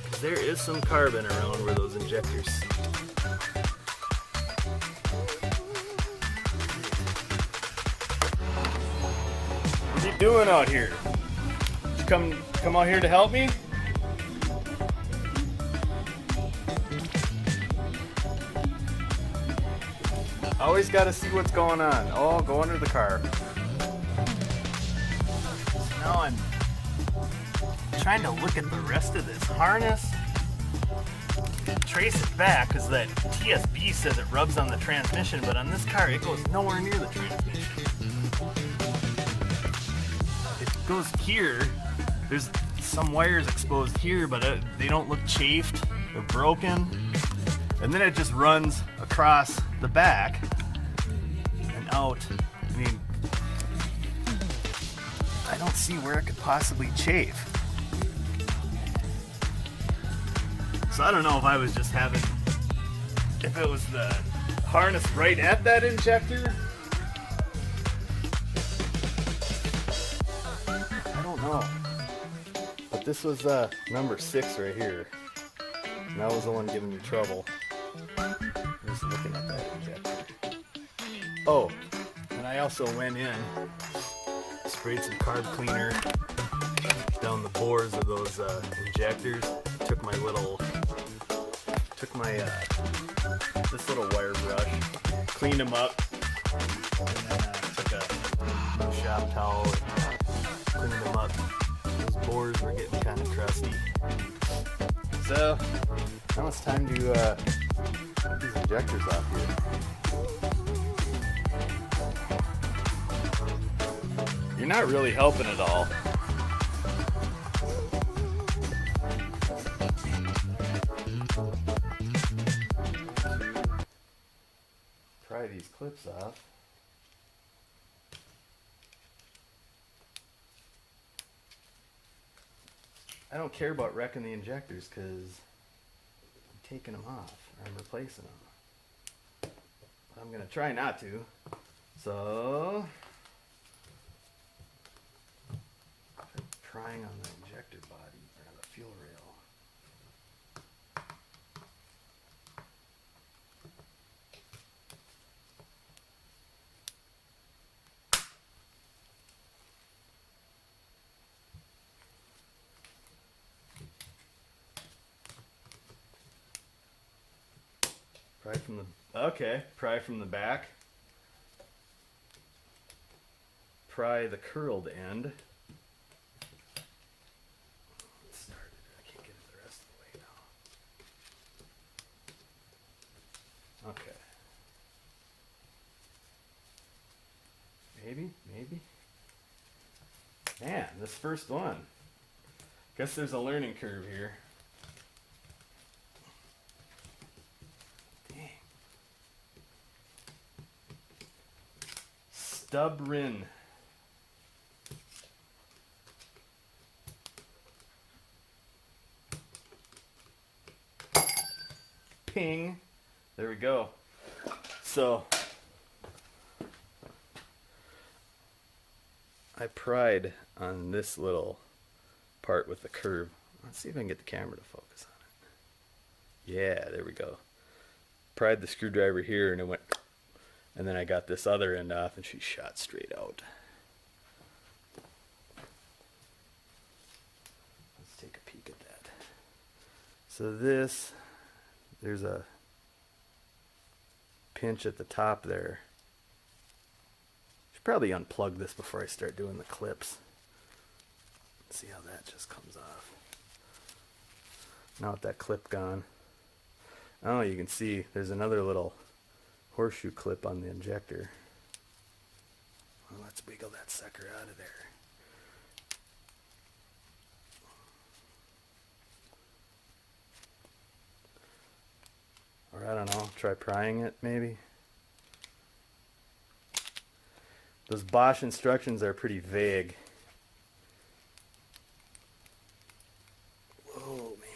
'Cause there is some carbon around where those injectors. What are you doing out here? Did you come out here to help me? Always got to see what's going on. Oh, go under the car. So now I'm trying to look at the rest of this harness, trace it back, because that TSB says it rubs on the transmission, but on this car it goes nowhere near the transmission. It goes here. There's some wires exposed here, but they don't look chafed or broken. And then it just runs across the back and out. I mean, I don't see where it could possibly chafe. So I don't know if I was just having, if it was the harness right at that injector. I don't know. But this was number 6 right here. And that was the one giving me trouble. Just looking at that injector. Oh, And I also went in, sprayed some carb cleaner down the bores of those injectors. Took my this little wire brush, cleaned them up, and then took a shop towel and cleaned them up. Those bores were getting kind of crusty. so now it's time to get these injectors off here. You're not really helping at all. Pry these clips off. I don't care about wrecking the injectors because I'm taking them off or I'm replacing them. But I'm going to try not to. So, prying on the injector body or on the fuel rail. Pry from the back. Pry the curled end. Let's start it. I can't get it the rest of the way now. Okay. Maybe. Man, this first one. Guess there's a learning curve here. Stubborn. Ping. There we go. So I pried on this little part with the curve. Let's see if I can get the camera to focus on it. Yeah, there we go. pried the screwdriver here and it went, and then I got this other end off and she shot straight out. Let's take a peek at that. So there's a pinch at the top there. Should probably unplug this before I start doing the clips. See how that just comes off. Now with that clip gone. Oh, you can see there's another little horseshoe clip on the injector. Well, let's wiggle that sucker out of there. Or I don't know, try prying it maybe. Those Bosch instructions are pretty vague. Whoa, man.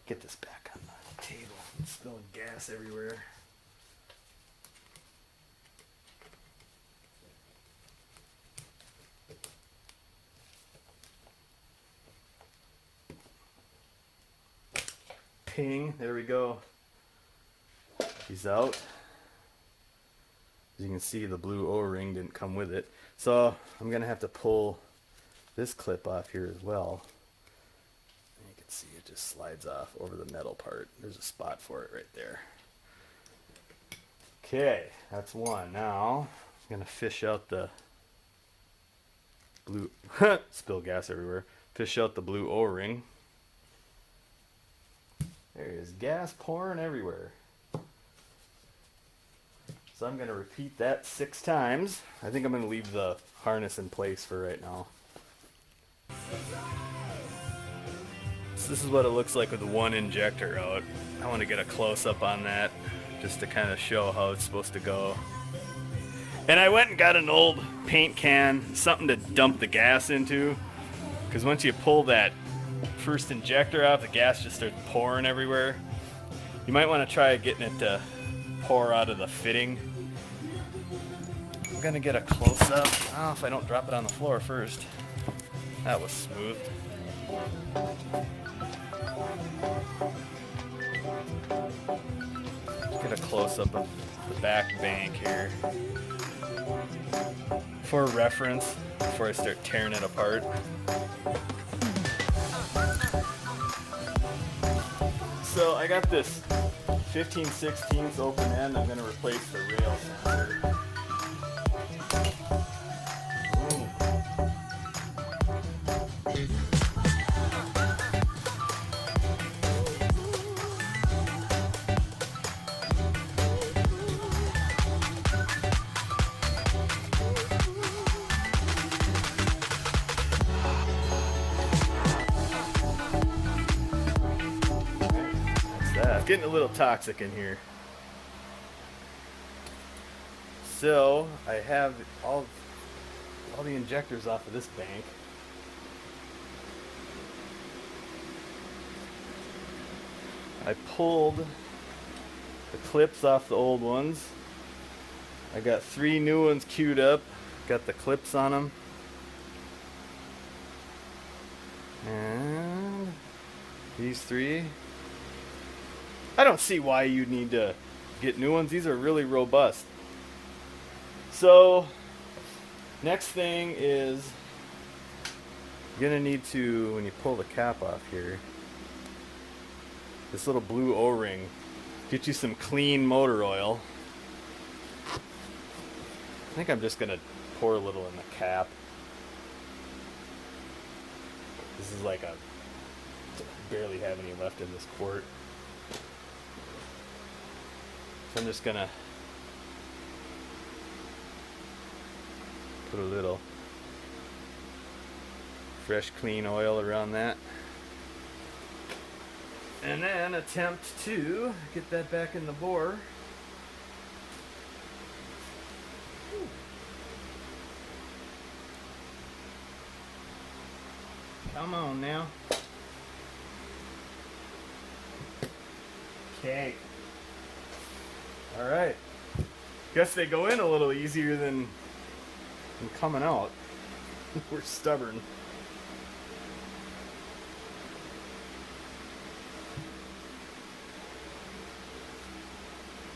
Get this back on the table. It's spilling gas everywhere. Ping, there we go. He's out. As you can see, the blue O-ring didn't come with it. So I'm going to have to pull this clip off here as well. And you can see it just slides off over the metal part. There's a spot for it right there. Okay, that's one. Now I'm going to fish out the blue, spill gas everywhere. Fish out the blue O-ring. There is gas pouring everywhere. So I'm going to repeat that 6 times. I think I'm going to leave the harness in place for right now. So this is what it looks like with the one injector out. I want to get a close-up on that just to kind of show how it's supposed to go. And I went and got an old paint can, something to dump the gas into, because once you pull that first injector off, the gas just starts pouring everywhere. You might want to try getting it to pour out of the fitting. I'm gonna get a close-up. Oh, if I don't drop it on the floor first. That was smooth. Get a close-up of the back bank here. For reference, before I start tearing it apart. So I got this 15/16 open end. I'm going to replace the rail sensor. It's getting a little toxic in here. So I have all the injectors off of this bank. I pulled the clips off the old ones. I got 3 new ones queued up. Got the clips on them. And these 3. I don't see why you need to get new ones. These are really robust. So, next thing is you're going to need to, when you pull the cap off here, this little blue O-ring, get you some clean motor oil. I think I'm just going to pour a little in the cap. This is like barely have any left in this quart. So I'm just gonna put a little fresh clean oil around that. And then attempt to get that back in the bore. Come on now. Okay. Alright. Guess they go in a little easier than coming out. We're stubborn.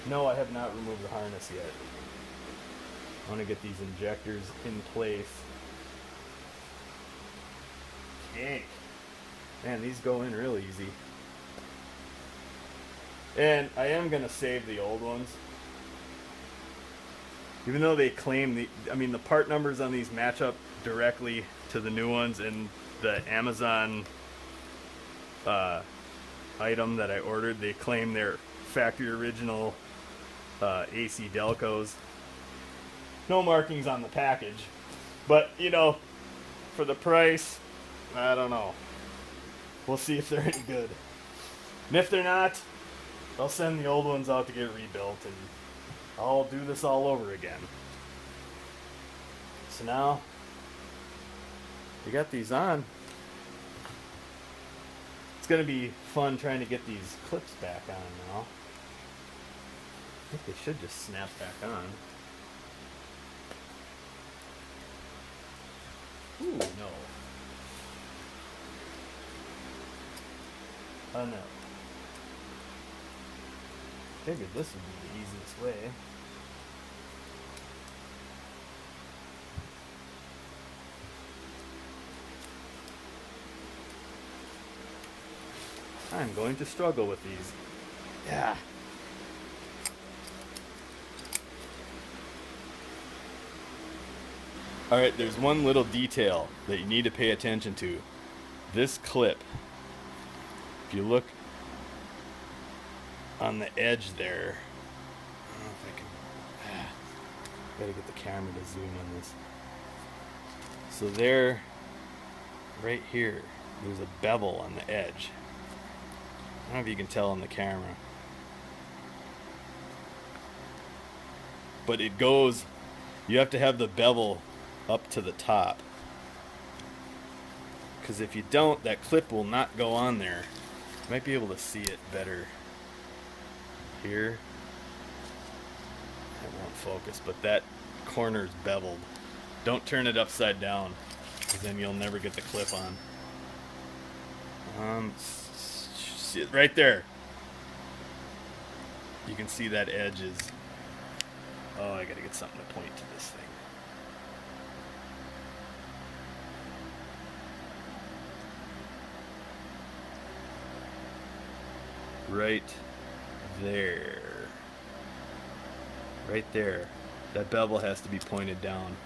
No, I have not removed the harness yet. I want to get these injectors in place. Okay. Man, these go in real easy. And I am going to save the old ones. Even though they claim the part numbers on these match up directly to the new ones, and the Amazon item that I ordered, they claim they're factory original AC Delcos. No markings on the package, but you know, for the price, I don't know. We'll see if they're any good. And if they're not, I'll send the old ones out to get rebuilt, and I'll do this all over again. So now, we got these on. It's gonna be fun trying to get these clips back on now. I think they should just snap back on. Ooh, no. Oh no. Figured this would be the easiest way. I'm going to struggle with these. Yeah. Alright, there's one little detail that you need to pay attention to. This clip, if you look on the edge there, I don't know if I can, gotta get the camera to zoom on this. So there, right here, there's a bevel on the edge. I don't know if you can tell on the camera. But it goes, you have to have the bevel up to the top. Because if you don't, that clip will not go on there. You might be able to see it better here. It won't focus, but that corner is beveled. Don't turn it upside down, because then you'll never get the clip on. See it right there. You can see that edge is. Oh, I gotta get something to point to this thing. Right there. Right there. That bevel has to be pointed down.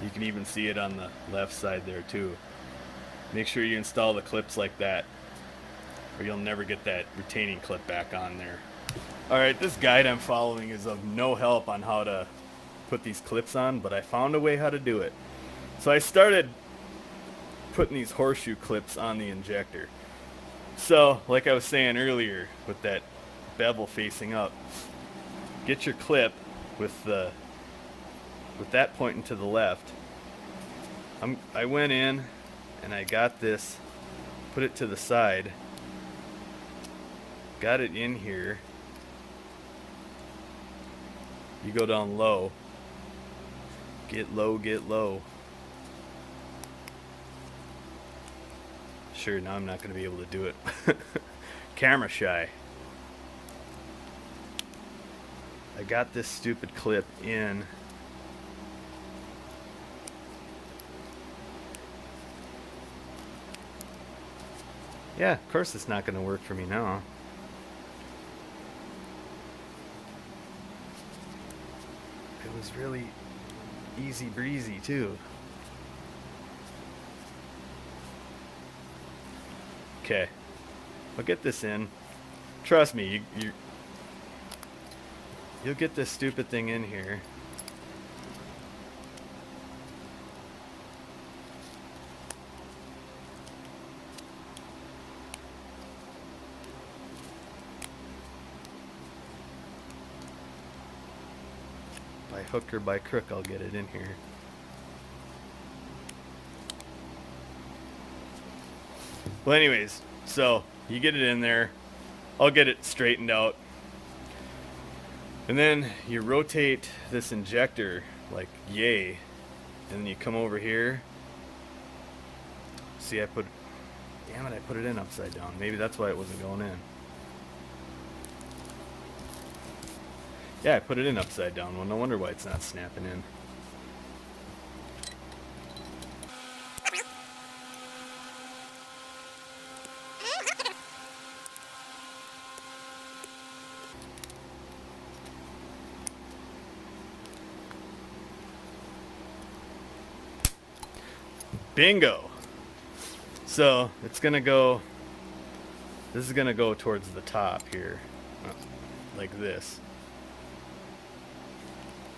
You can even see it on the left side there too. Make sure you install the clips like that, or you'll never get that retaining clip back on there. Alright, this guide I'm following is of no help on how to put these clips on, but I found a way how to do it. So I started putting these horseshoe clips on the injector. So, like I was saying earlier, with that bevel facing up, get your clip with that pointing to the left. I went in and I got this, put it to the side, got it in here. You go down low, get low, get low. Sure, now I'm not going to be able to do it. Camera shy. I got this stupid clip in. Yeah, of course it's not going to work for me now. It was really easy breezy too. Okay, I'll get this in. Trust me, you'll get this stupid thing in here. By hook or by crook, I'll get it in here. Well, anyways, so you get it in there. I'll get it straightened out. And then you rotate this injector like yay. And then you come over here. See, damn it, I put it in upside down. Maybe that's why it wasn't going in. Yeah, I put it in upside down. Well, no wonder why it's not snapping in. Bingo! So, it's gonna go, this is gonna go towards the top here. Like this.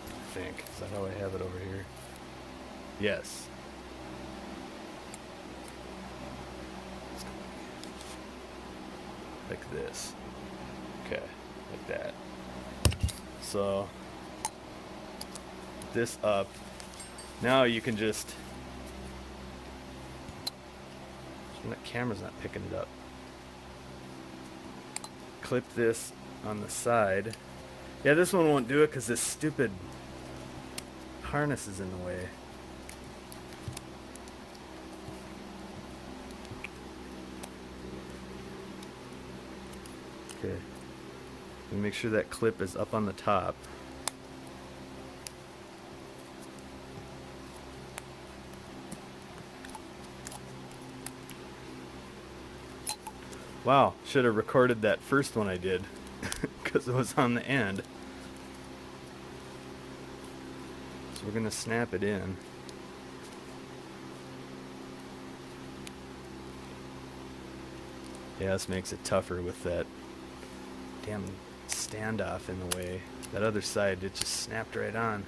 I think. Is that how I have it over here? Yes. Like this. Okay, like that. So, this up. Now you can just, that camera's not picking it up. Clip this on the side. Yeah, this one won't do it because this stupid harness is in the way. Okay. And make sure that clip is up on the top. Wow, should have recorded that first one I did because it was on the end. So we're gonna snap it in. Yeah, this makes it tougher with that damn standoff in the way. That other side, it just snapped right on.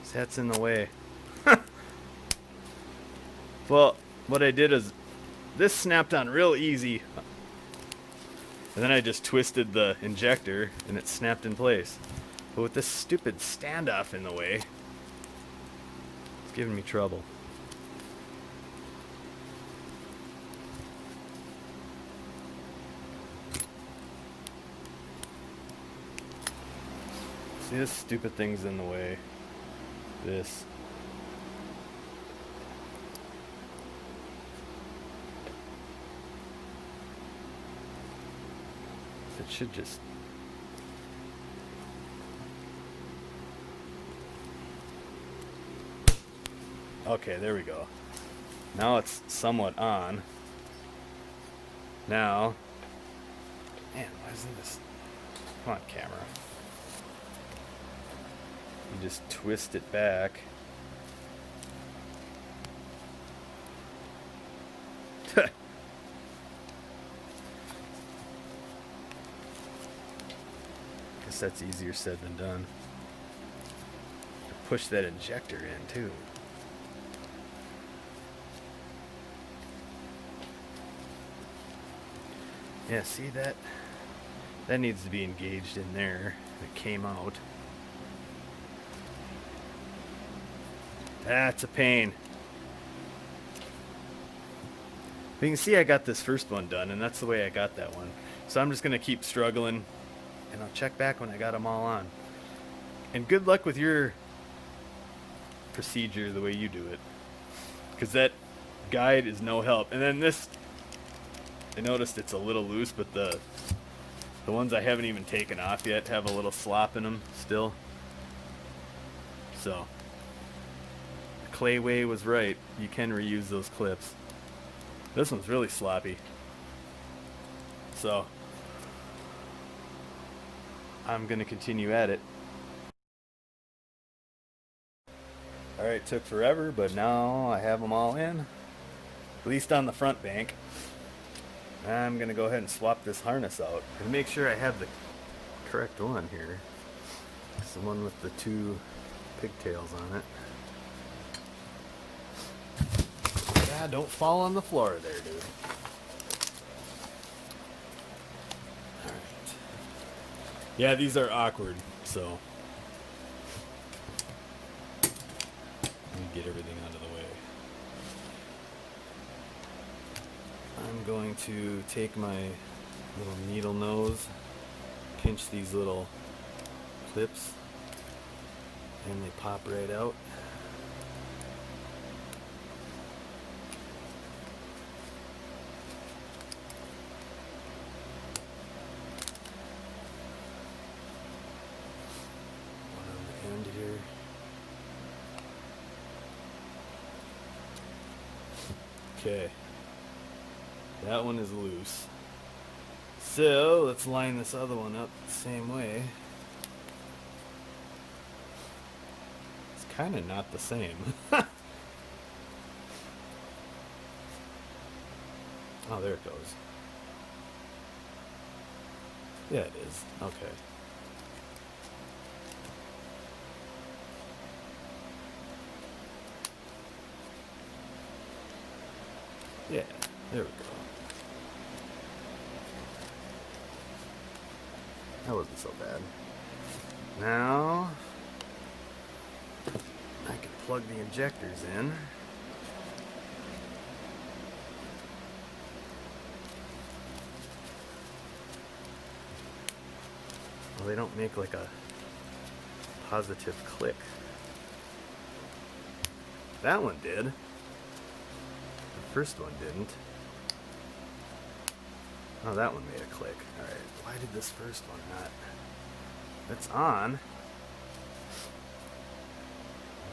So that's in the way. Well, what I did is this snapped on real easy. And then I just twisted the injector and it snapped in place. But with this stupid standoff in the way, it's giving me trouble. See, this stupid thing's in the way. This. It should just. Okay, there we go. Now it's somewhat on. Now. Man, why isn't this? Come on, camera. You just twist it back. Guess that's easier said than done. Push that injector in too. Yeah, see that? That needs to be engaged in there. It came out. That's a pain. But you can see I got this first one done, and that's the way I got that one. So I'm just going to keep struggling, and I'll check back when I got them all on. And good luck with your procedure the way you do it. Because that guide is no help. And then this, I noticed it's a little loose, but the ones I haven't even taken off yet have a little slop in them still. So, Clayway was right. You can reuse those clips. This one's really sloppy. So, I'm going to continue at it. Alright, took forever, but now I have them all in. At least on the front bank. I'm going to go ahead and swap this harness out and make sure I have the correct one here. It's the one with the two pigtails on it. Yeah, don't fall on the floor there, dude. Alright. Yeah, these are awkward, so let me get everything out of the way. I'm going to take my little needle nose, pinch these little clips, and they pop right out. here. Okay. That one is loose. So let's line this other one up the same way. It's kind of not the same. Oh, there it goes. Yeah, it is. Okay. Yeah, there we go. That wasn't so bad. Now, I can plug the injectors in. Well, they don't make like a positive click. That one did. The first one didn't. Oh, that one made a click. Alright, why did this first one not? It's on.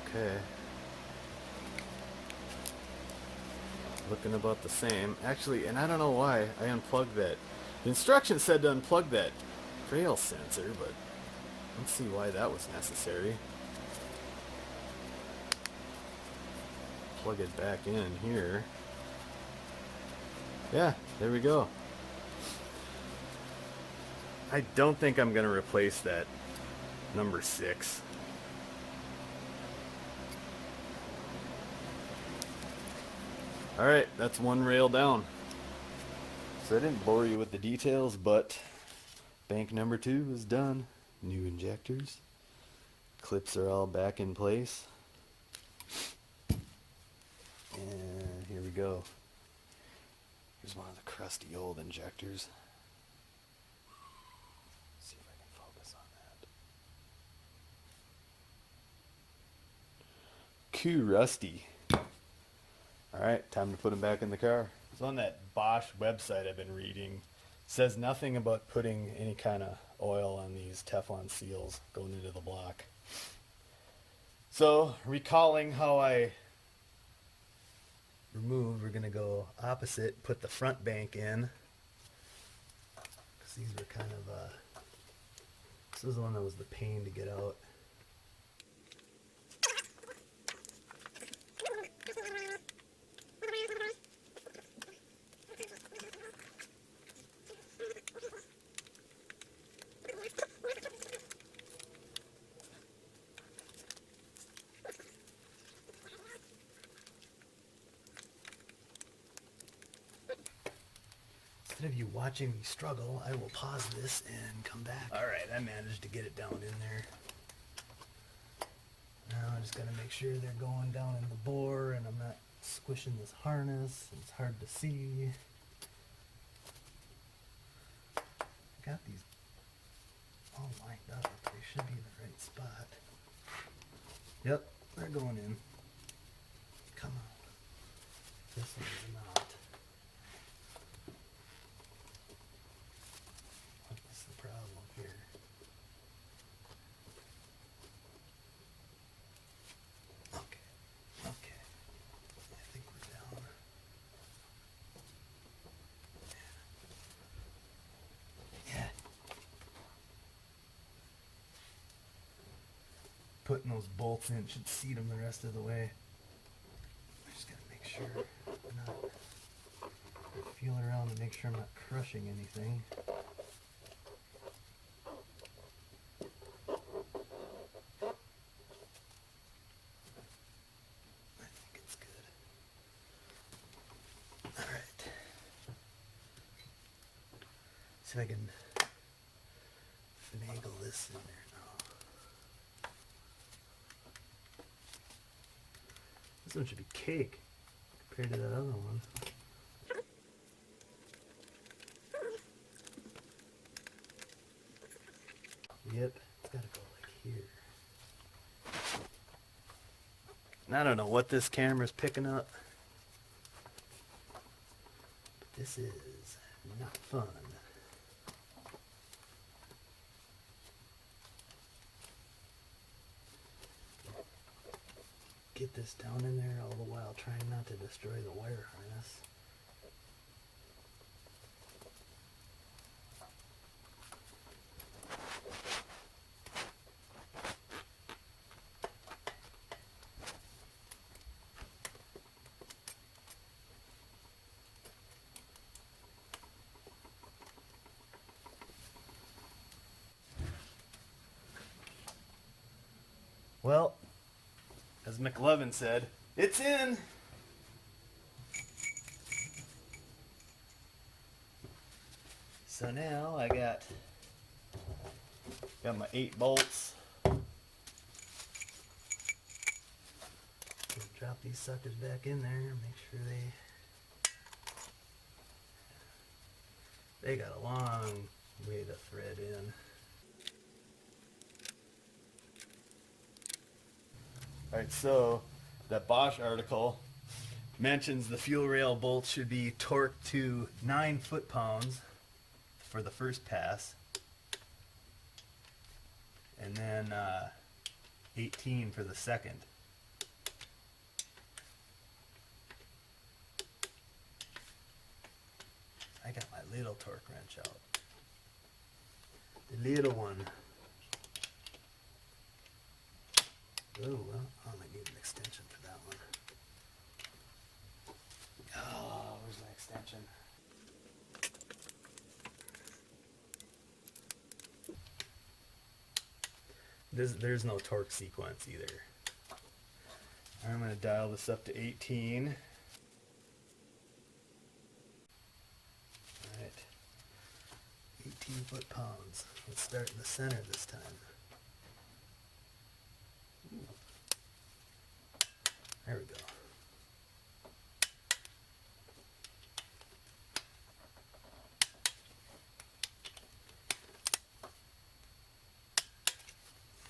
Okay. Looking about the same. Actually, and I don't know why I unplugged that. The instructions said to unplug that rail sensor, but let's see why that was necessary. Plug it back in here. Yeah, there we go. I don't think I'm going to replace that number 6. Alright, that's one rail down. So I didn't bore you with the details, but bank number 2 is done. New injectors. Clips are all back in place. And here we go. Here's one of the crusty old injectors. See if I can focus on that. Coo rusty. Alright, time to put them back in the car. So on that Bosch website I've been reading, it says nothing about putting any kind of oil on these Teflon seals going into the block. So, recalling how I removed, we're going to go opposite, put the front bank in. Because these were kind of, this was the one that was the pain to get out. Instead of you watching me struggle, I will pause this and come back. Alright, I managed to get it down in there. Now I just gotta make sure they're going down in the bore and I'm not squishing this harness. It's hard to see. I got these all lined up. They should be in the right spot. Yep, they're going in. Come on. This one's not. What's the problem here? Okay. Okay. I think we're down. Yeah. Putting those bolts in should seat them the rest of the way. I just gotta make sure I'm not feel around to make sure I'm not crushing anything. I think it's good. Alright. See if I can finagle this in there now. This one should be cake compared to that other one. Yep, it's gotta go like here. And I don't know what this camera's picking up, but this is not fun. get this down in there all the while trying not to destroy the wire harness. Well, as McLovin said, it's in! So now I got my 8 bolts. Drop these suckers back in there and make sure they got a long way to thread in. Alright, so that Bosch article mentions the fuel rail bolts should be torqued to 9 foot-pounds for the first pass, and then 18 for the second. I got my little torque wrench out. The little one. Oh, well, I might need an extension for that one. Oh, where's my extension? There's no torque sequence either. I'm going to dial this up to 18. Alright. 18 foot-pounds. Let's start in the center this time. There we go.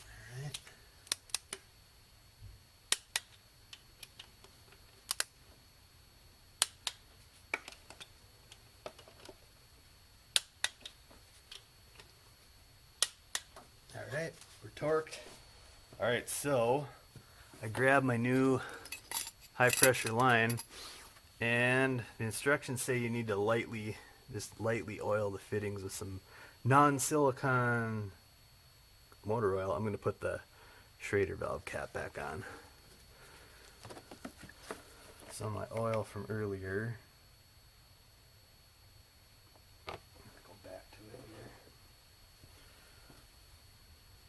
All right. All right, we're torqued. All right, so I grabbed my new high pressure line, and the instructions say you need to just lightly oil the fittings with some non-silicone motor oil. I'm going to put the Schrader valve cap back on. So my oil from earlier, I'm going to go back to it here.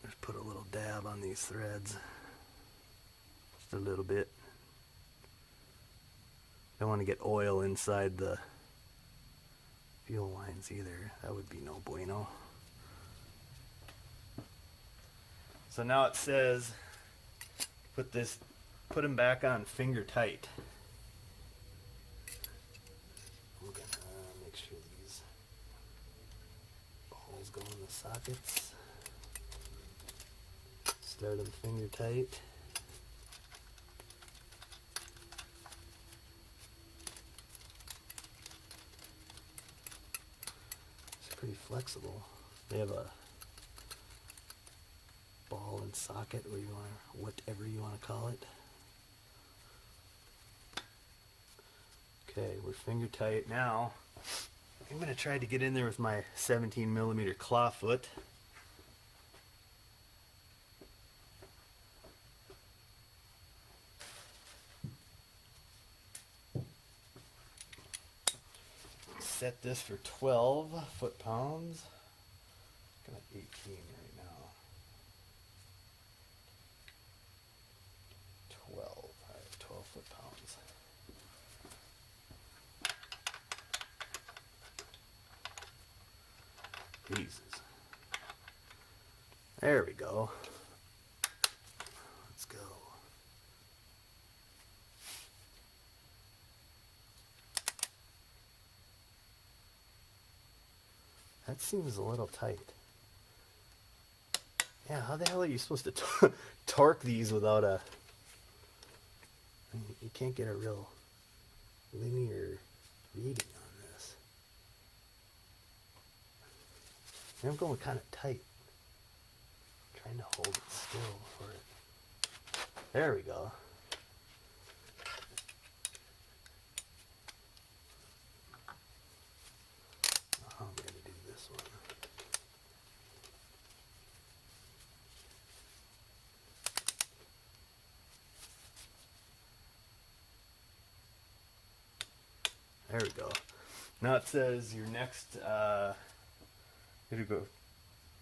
Just put a little dab on these threads. Just a little bit. Don't want to get oil inside the fuel lines either. That would be no bueno. So now it says put them back on finger tight. I'm gonna make sure these holes go in the sockets. Start them finger tight. Pretty flexible. They have a ball and socket, or whatever you want to call it. Okay, we're finger tight now. I'm going to try to get in there with my 17mm claw foot. Set this for 12 foot-pounds. I'm at 18 right now. 12. All right, 12 foot-pounds. Jesus. There we go. Let's go. That seems a little tight. Yeah, how the hell are you supposed to torque these without a... I mean, you can't get a real linear reading on this. I'm going kind of tight. I'm trying to hold it still for it. There we go. Now it says your next, here you go,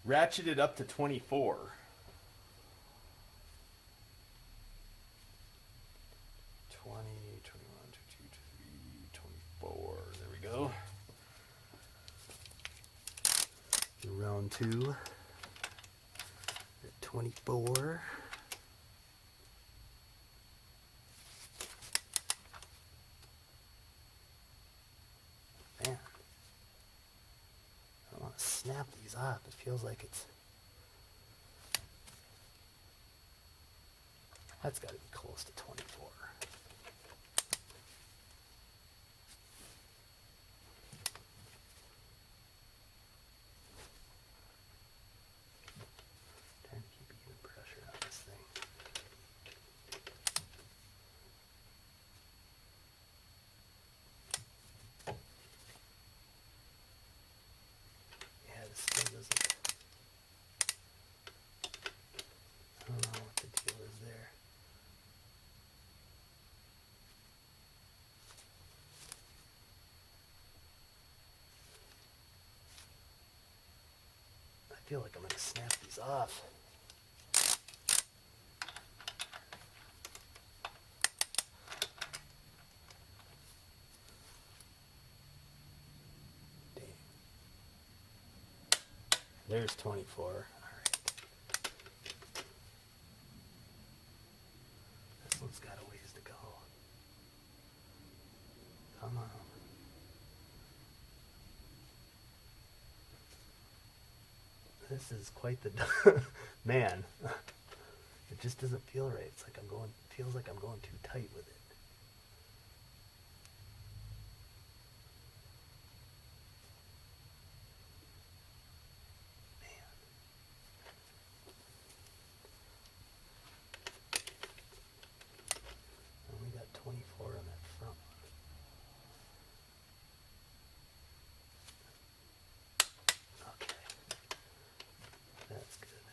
ratchet it up to 24. 20, 21, 22, 23, 24. There we go. Round 2 at 24. Man, I don't want to snap these off. It feels like it's... That's got to be close to 24. Trying to keep even pressure on this thing. Yeah, this thing doesn't... I don't know what the deal is there. I feel like I'm going to snap these off. Dang. There's 24. All right. This one's got a ways to go. Come on. This is quite the man. It just doesn't feel right. It's like feels like I'm going too tight with it. Man. And we got 24 on that front one. Okay. That's good.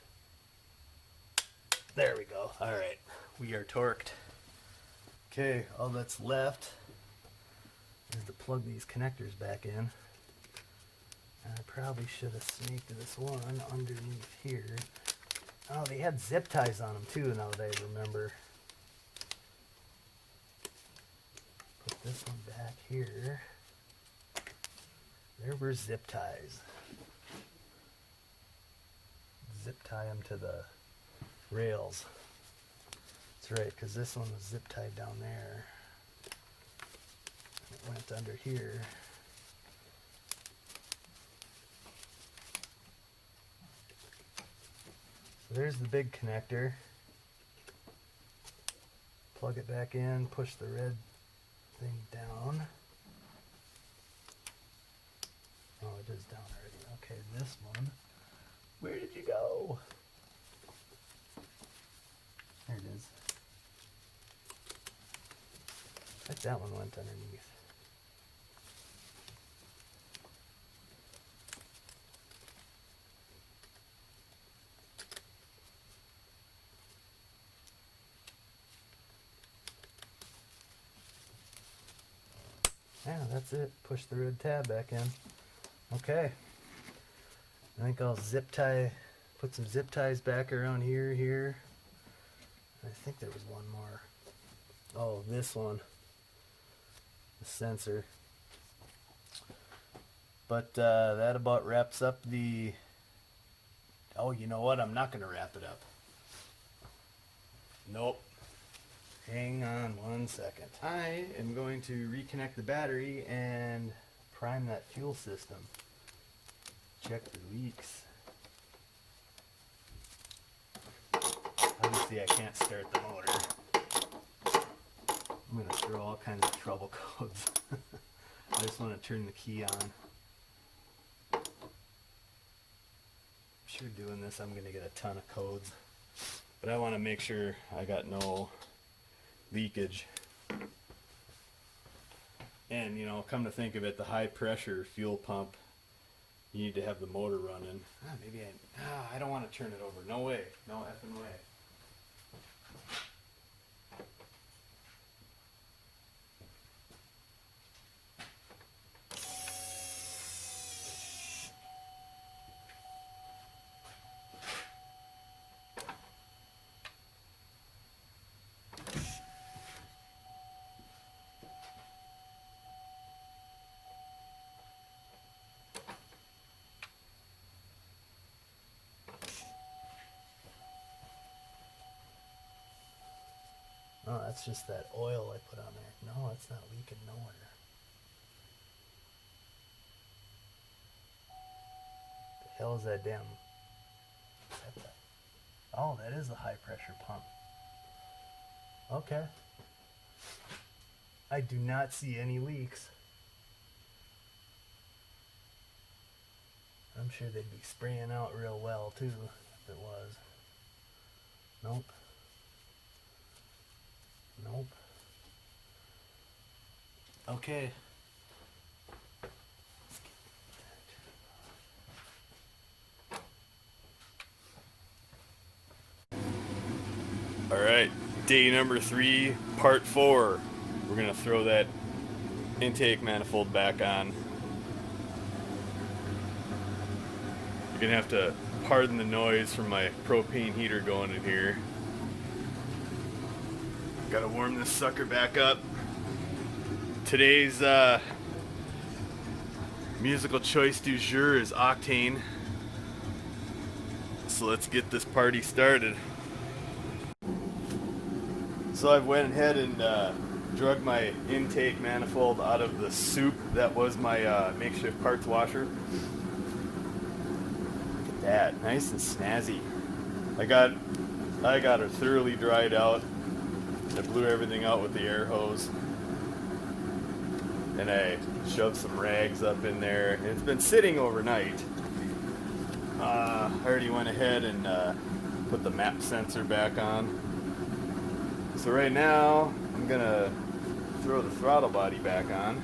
There we go. All right. We are torqued. Okay, all that's left is to plug these connectors back in. I probably should have snaked this one underneath here. Oh, they had zip ties on them too, now that I remember. Put this one back here. There were zip ties. Zip tie them to the rails. That's right, because this one was zip tied down there. And it went under here. So there's the big connector. Plug it back in, push the red thing down. Oh, it is down already. Okay, this one. Where did you go? There it is. I think that one went underneath. Yeah, that's it. Push the red tab back in. Okay. I think I'll zip tie, put some zip ties back around here. I think there was one more. Oh, this one. The sensor. But that about wraps up the... Oh, you know what? I'm not going to wrap it up. Nope. Hang on one second. I am going to reconnect the battery and prime that fuel system. Check the leaks. Obviously I can't start the motor. I'm going to throw all kinds of trouble codes. I just want to turn the key on. I'm sure doing this I'm going to get a ton of codes. But I want to make sure I got no leakage. And you know, come to think of it, the high pressure fuel pump, you need to have the motor running. Maybe I don't want to turn it over. No way. No effing way. Oh, that's just that oil I put on there. No, it's not leaking nowhere. The hell is that damn... Oh, that is the high pressure pump. Okay. I do not see any leaks. I'm sure they'd be spraying out real well too, if it was. Nope. Nope. Okay. Alright, day number 3, part 4. We're gonna throw that intake manifold back on. You're gonna have to pardon the noise from my propane heater going in here. Gotta warm this sucker back up. Today's musical choice du jour is Octane. So let's get this party started. So I've went ahead and drug my intake manifold out of the soup that was my makeshift parts washer. Look at that, nice and snazzy. I got her thoroughly dried out. I blew everything out with the air hose. And I shoved some rags up in there. And it's been sitting overnight. I already went ahead and put the map sensor back on. So right now, I'm gonna throw the throttle body back on.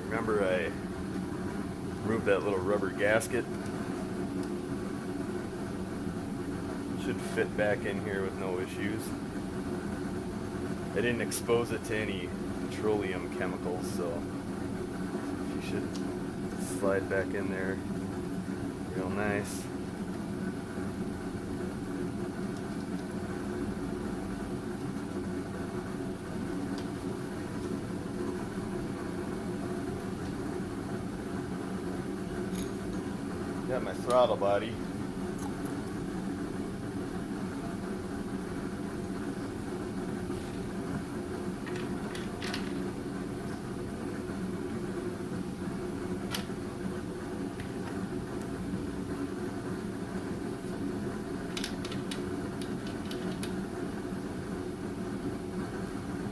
Remember, I removed that little rubber gasket. Should fit back in here with no issues. I didn't expose it to any petroleum chemicals, so you should slide back in there real nice. Got my throttle body.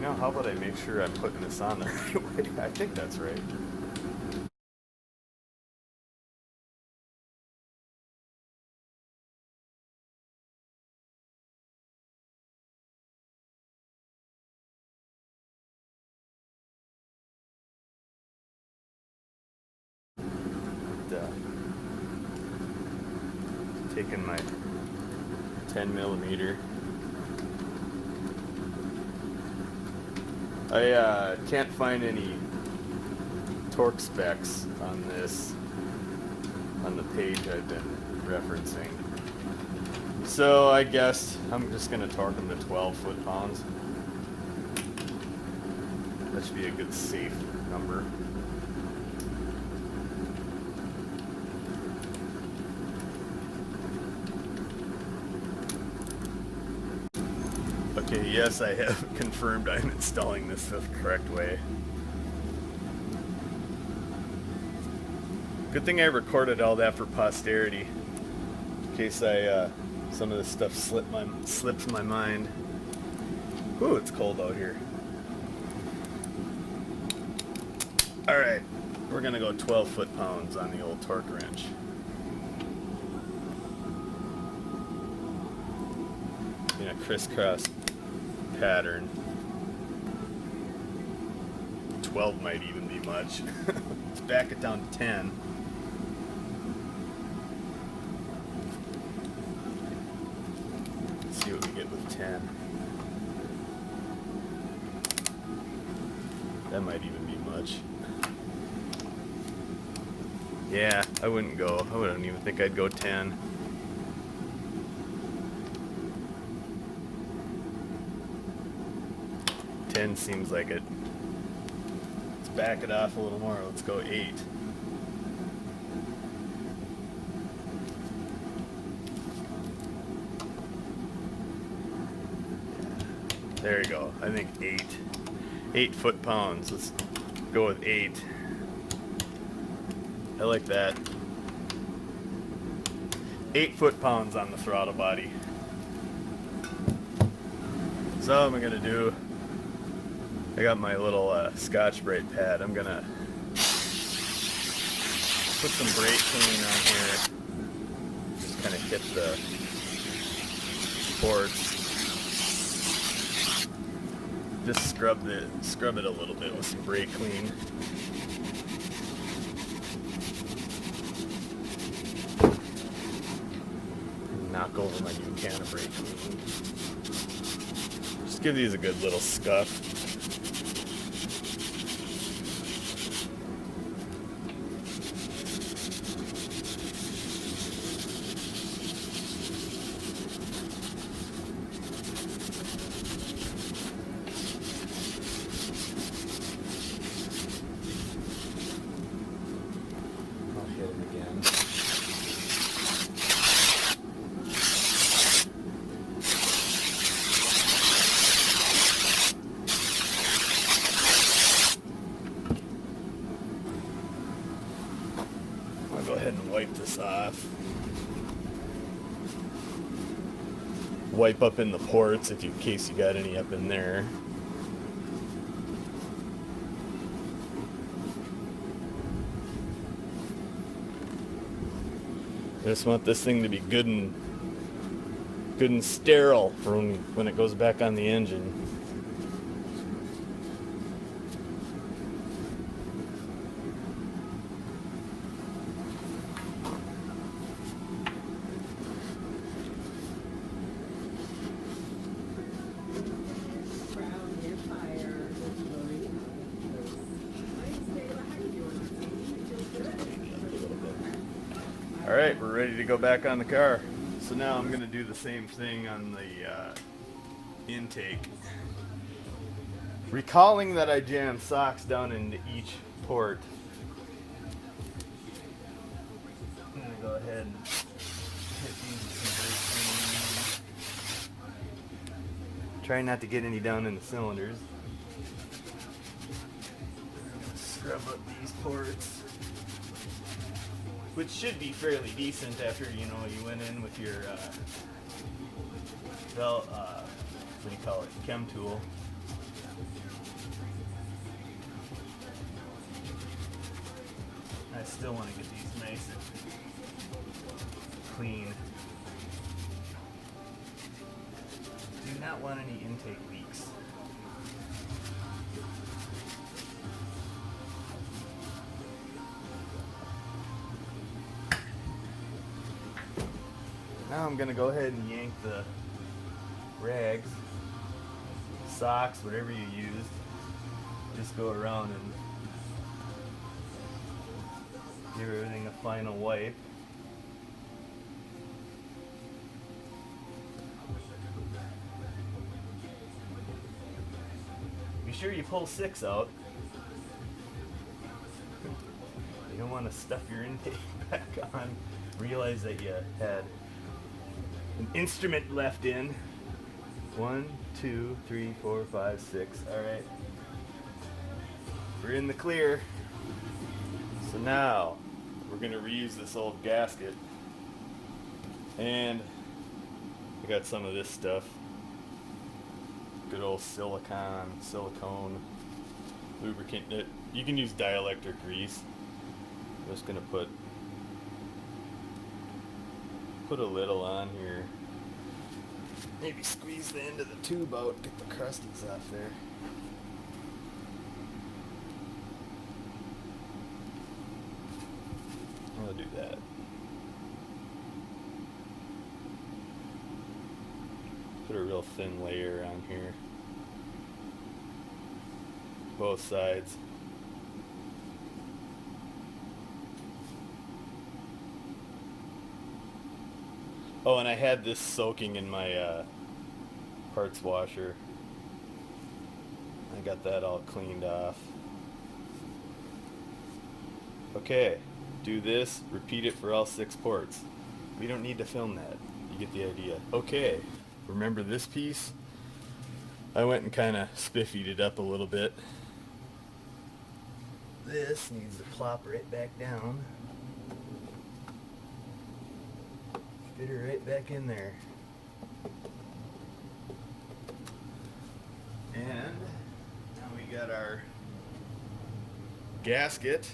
Now, how about I make sure I'm putting this on the right way? I think that's right. Taking my 10 millimeter. I can't find any torque specs on this on the page I've been referencing. So I guess I'm just gonna torque them to 12 foot-pounds. That should be a good safe number. Okay, yes, I have confirmed I'm installing this the correct way. Good thing I recorded all that for posterity, in case some of this stuff slips my mind. Ooh, it's cold out here. All right, we're gonna go 12 foot-pounds on the old torque wrench. In a crisscross pattern. 12 might even be much. Let's back it down to 10. Let's see what we get with 10. That might even be much. Yeah, I wouldn't go. I wouldn't even think I'd go 10. Seems like it. Let's back it off a little more. Let's go 8. There you go. I think 8 foot-pounds. Let's go with 8. I like that. 8 foot-pounds on the throttle body. So what I'm gonna do, I got my little Scotch-Brite pad. I'm gonna put some brake clean on here. Just kind of hit the ports. Just scrub it a little bit with some brake clean. Knock over my new can of brake clean. Just give these a good little scuff. I'll hit it again. I'll go ahead and wipe this off. Wipe up in the ports in case you got any up in there. I just want this thing to be good and sterile for when it goes back on the engine. Alright, we're ready to go back on the car. So now I'm going to do the same thing on the intake. Recalling that I jammed socks down into each port. I'm going to go ahead and hit these with some brake clean. Try not to get any down in the cylinders. Scrub up these ports, which should be fairly decent after you went in with your what do you call it, chem tool. I still want to get these nice and clean. Do not want any intake leaks. Now I'm going to go ahead and yank the rags, socks, whatever you used. Just go around and give everything a final wipe. Be sure you pull 6 out. You don't want to stuff your intake back on. Realize that you had an instrument left in. 1, 2, 3, 4, 5, 6. Alright. We're in the clear. So now we're going to reuse this old gasket. And I got some of this stuff. Good old silicone lubricant. You can use dielectric grease. I'm just going to put a little on here. Maybe squeeze the end of the tube out, get the crusties off there. I'll do that. Put a real thin layer on here. Both sides. Oh, and I had this soaking in my parts washer. I got that all cleaned off. Okay, do this, repeat it for all 6 ports. We don't need to film that. You get the idea. Okay, remember this piece? I went and kind of spiffied it up a little bit. This needs to plop right back down. Fit her right back in there. And now we got our gasket.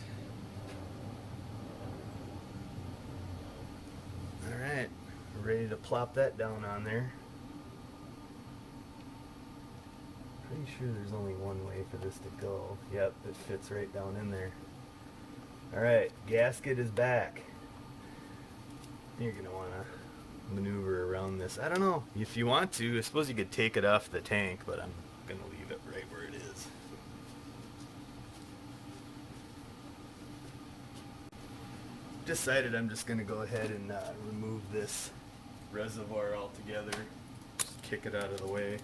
Alright, we're ready to plop that down on there. Pretty sure there's only one way for this to go. Yep, it fits right down in there. Alright, gasket is back. You're going to want to maneuver around this. I don't know. If you want to, I suppose you could take it off the tank, but I'm going to leave it right where it is. Decided I'm just going to go ahead and remove this reservoir altogether. Just kick it out of the way.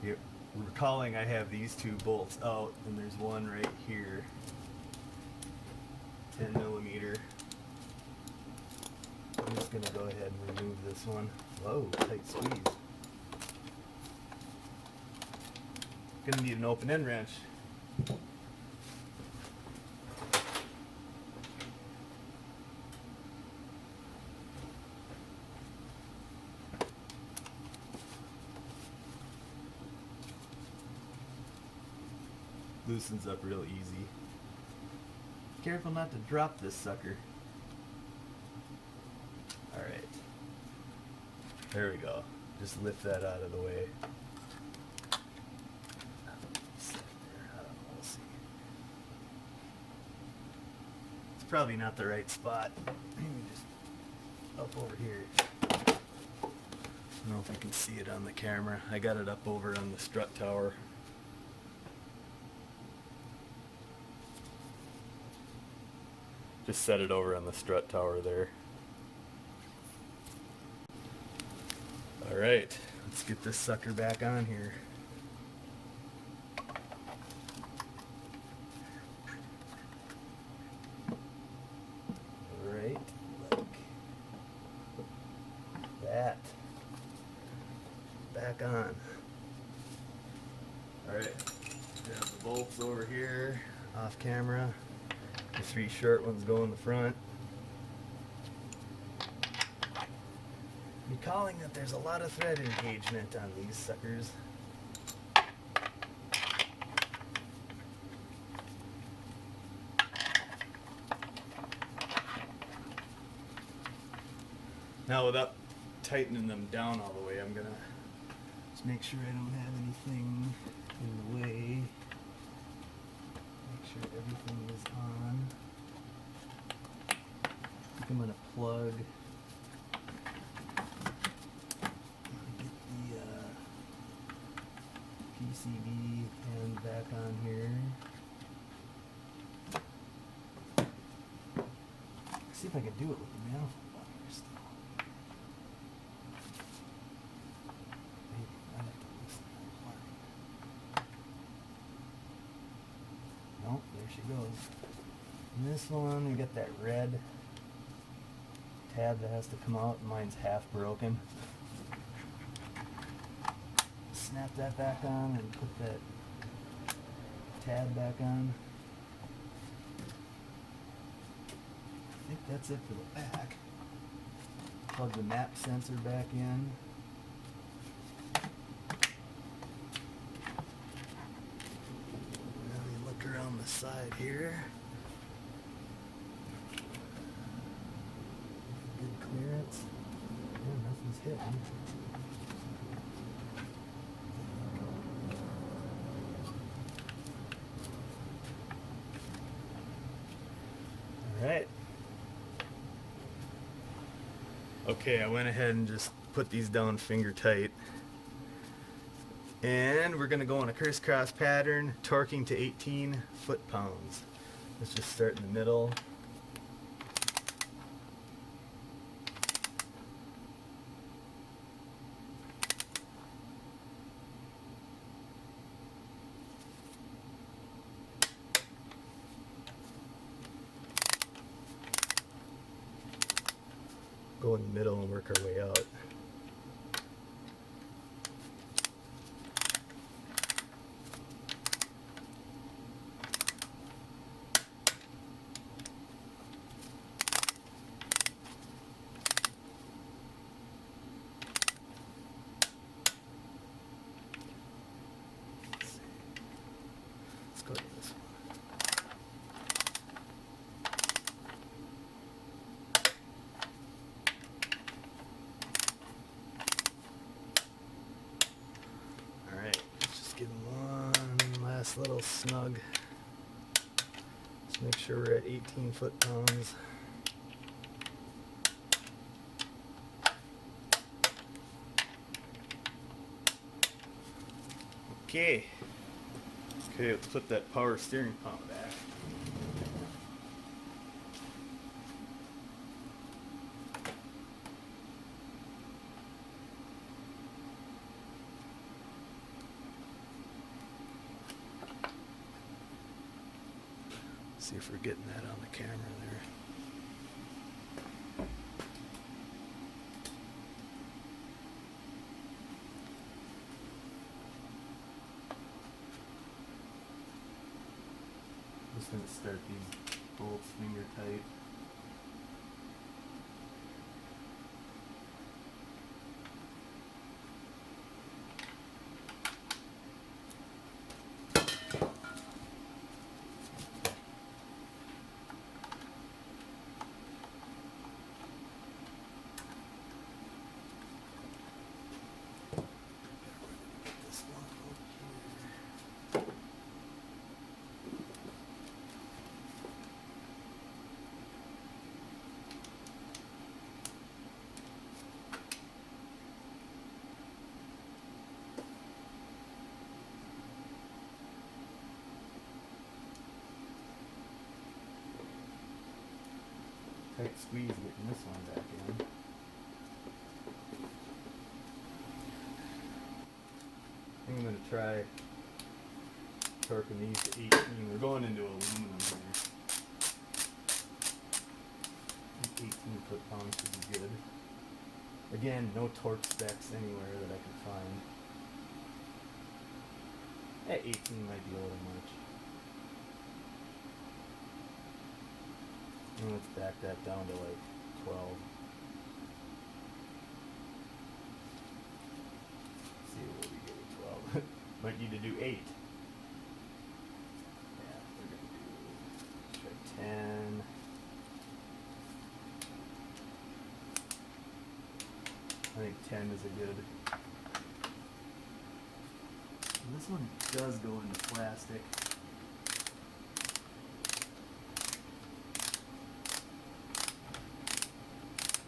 You're recalling I have these two bolts out, and there's one right here. 10 millimeter. I'm just going to go ahead and remove this one. Whoa, tight squeeze. Gonna need an open end wrench. Loosens up real easy. Careful not to drop this sucker. Alright. There we go. Just lift that out of the way. We'll see. It's probably not the right spot. Maybe just up over here. I don't know if you can see it on the camera. I got it up over on the strut tower. Just set it over on the strut tower there. Alright, let's get this sucker back on here. Right, like that. Back on. Alright, grab the bolts over here, off camera. The three short ones go in the front. Recalling that there's a lot of thread engagement on these suckers. Now without tightening them down all the way, I'm gonna just make sure I don't have anything in the way. Make sure everything is on. I think I'm gonna plug. Get the PCB and back on here. See if I can do it with the manifold on here still. Maybe I have to loosen that line. Nope, there she goes. And this one, we got that red tab that has to come out. Mine's half broken. Snap that back on and put that tab back on. I think that's it for the back. Plug the map sensor back in. Now we look around the side here. Good clearance. Yeah, nothing's hitting. Alright. Okay, I went ahead and just put these down finger tight. And we're going to go on a crisscross pattern, torquing to 18 foot-pounds. Let's just start in the middle. Go in the middle and work our way out. little snug. Just make sure we're at 18 foot-pounds. Okay. Okay, let's put that power steering pump back. See if we're getting that on the camera there. Just gonna start these bolts finger tight. This one over here. Tight squeeze getting this one back in. I think I'm going to try torquing these to 18. We're going into aluminum here. 18 foot-pounds should be good. Again, no torque specs anywhere that I can find. At 18 might be a little much. And let's back that down to like 12. Let's see what we get with 12. Might need to do 8. Yeah, we're gonna do try 10. I think 10 is a good. And this one does go into plastic.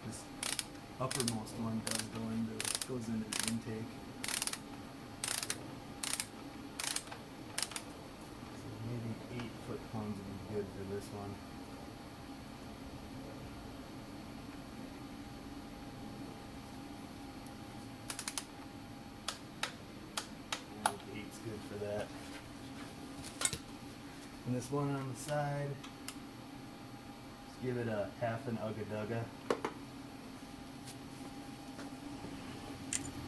This uppermost one goes into the intake. So maybe 8 foot-pounds would be good for this one. I think 8's good for that. And this one on the side, just give it a half an ugga-dugga.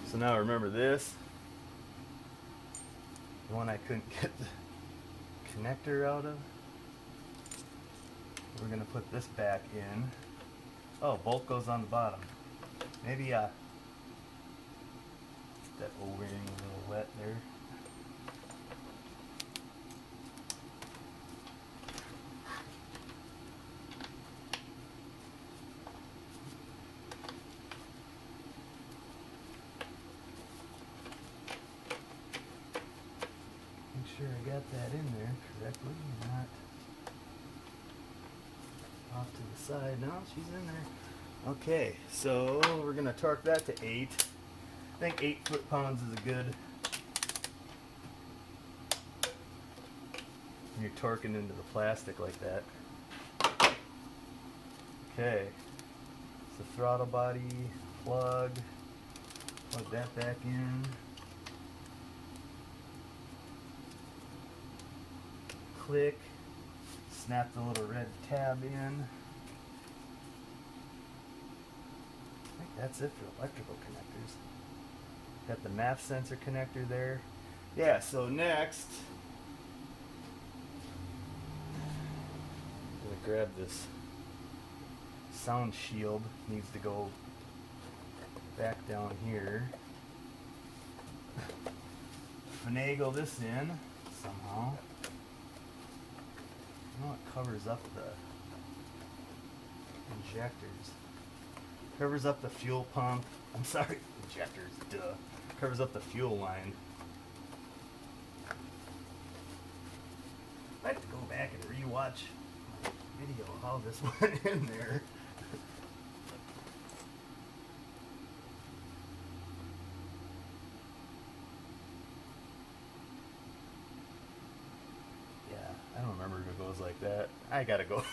So now remember this, the one I couldn't get the connector out of. We're gonna put this back in. Oh, bolt goes on the bottom. Maybe that O-ring a little wet there. Make sure I got that in there correctly, not off to the side. No, she's in there. Okay, so we're gonna torque that to 8. I think 8 foot-pounds is a good. You're torquing into the plastic like that. Okay, so throttle body plug that back in. Click, snap the little red tab in. I think that's it for electrical connectors. Got the MAF sensor connector there. Yeah, so next, I'm gonna grab this sound shield. Needs to go back down here. Finagle this in somehow. I know it covers up the injectors. Covers up the fuel pump. I'm sorry, injectors, duh. Covers up the fuel line. I have to go back and rewatch my video how this went in there. Yeah, I don't remember if it goes like that. I gotta go.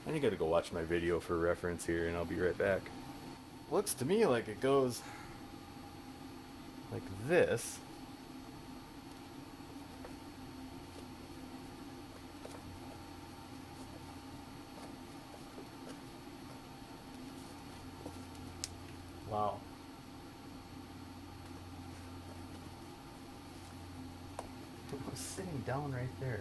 I gotta go watch my video for reference here, and I'll be right back. Looks to me like it goes like this. Wow. It was sitting down right there.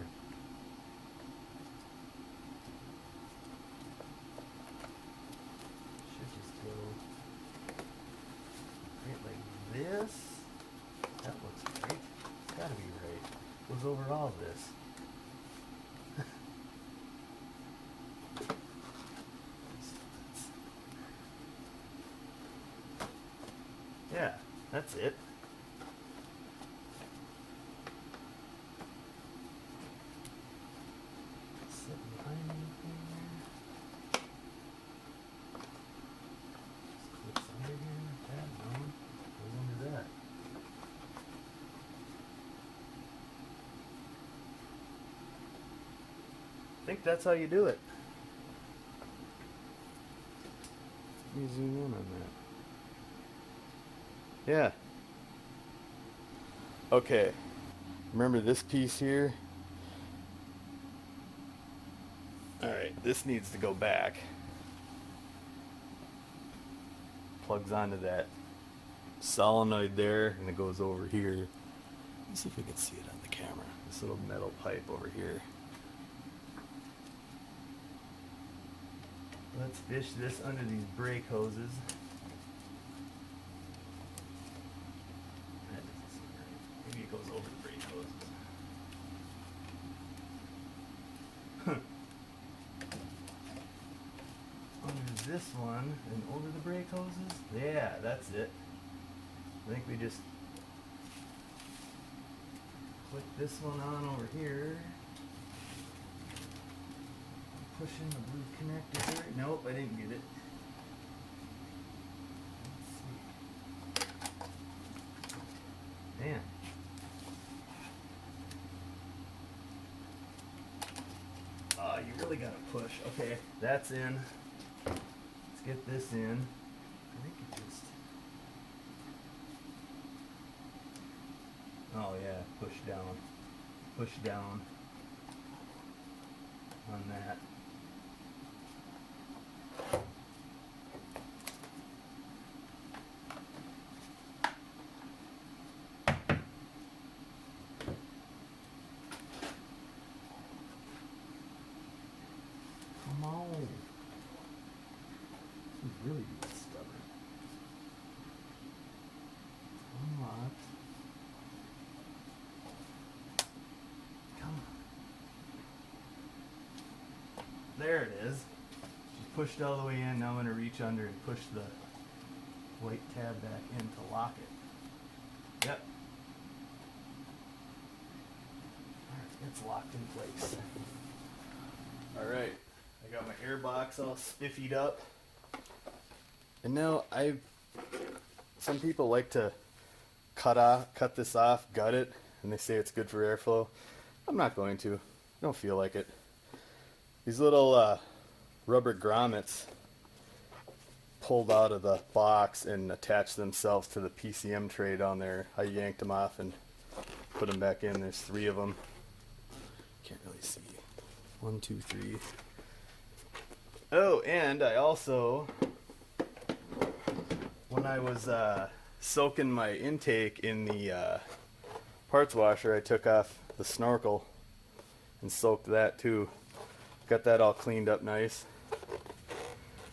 Should just go right like this. That looks right. It's gotta be right. Goes over all this. Yeah, that's it. Sit behind anything there. Just clips under here like that. No, goes under that. I think that's how you do it. Let me zoom in on that. Yeah. Okay. Remember this piece here? Alright, this needs to go back. Plugs onto that solenoid there, and it goes over here. Let's see if we can see it on the camera. This little metal pipe over here. Let's fish this under these brake hoses. That doesn't seem right. Maybe it goes over the brake hoses. Under this one and over the brake hoses? Yeah, that's it. I think we just click this one on over here. Push in the blue connector here. Nope, I didn't get it. Let's see. Man. Oh, you really gotta push. Okay, that's in. Let's get this in. I think it just... Oh yeah, push down. Push down on that. Come on. This is really being stubborn. Come on. Come on. There it is. She's pushed all the way in. Now I'm going to reach under and push the white tab back in to lock it. Yep. Alright, it's locked in place. Alright, I got my air box all spiffied up. And now some people like to cut this off, gut it, and they say it's good for airflow. I'm not going to. I don't feel like it. These little rubber grommets pulled out of the box and attached themselves to the PCM tray down there. I yanked them off and put them back in. There's 3 of them. Can't really see. 1, 2, 3. Oh, and I also, when I was soaking my intake in the parts washer, I took off the snorkel and soaked that too. Got that all cleaned up nice.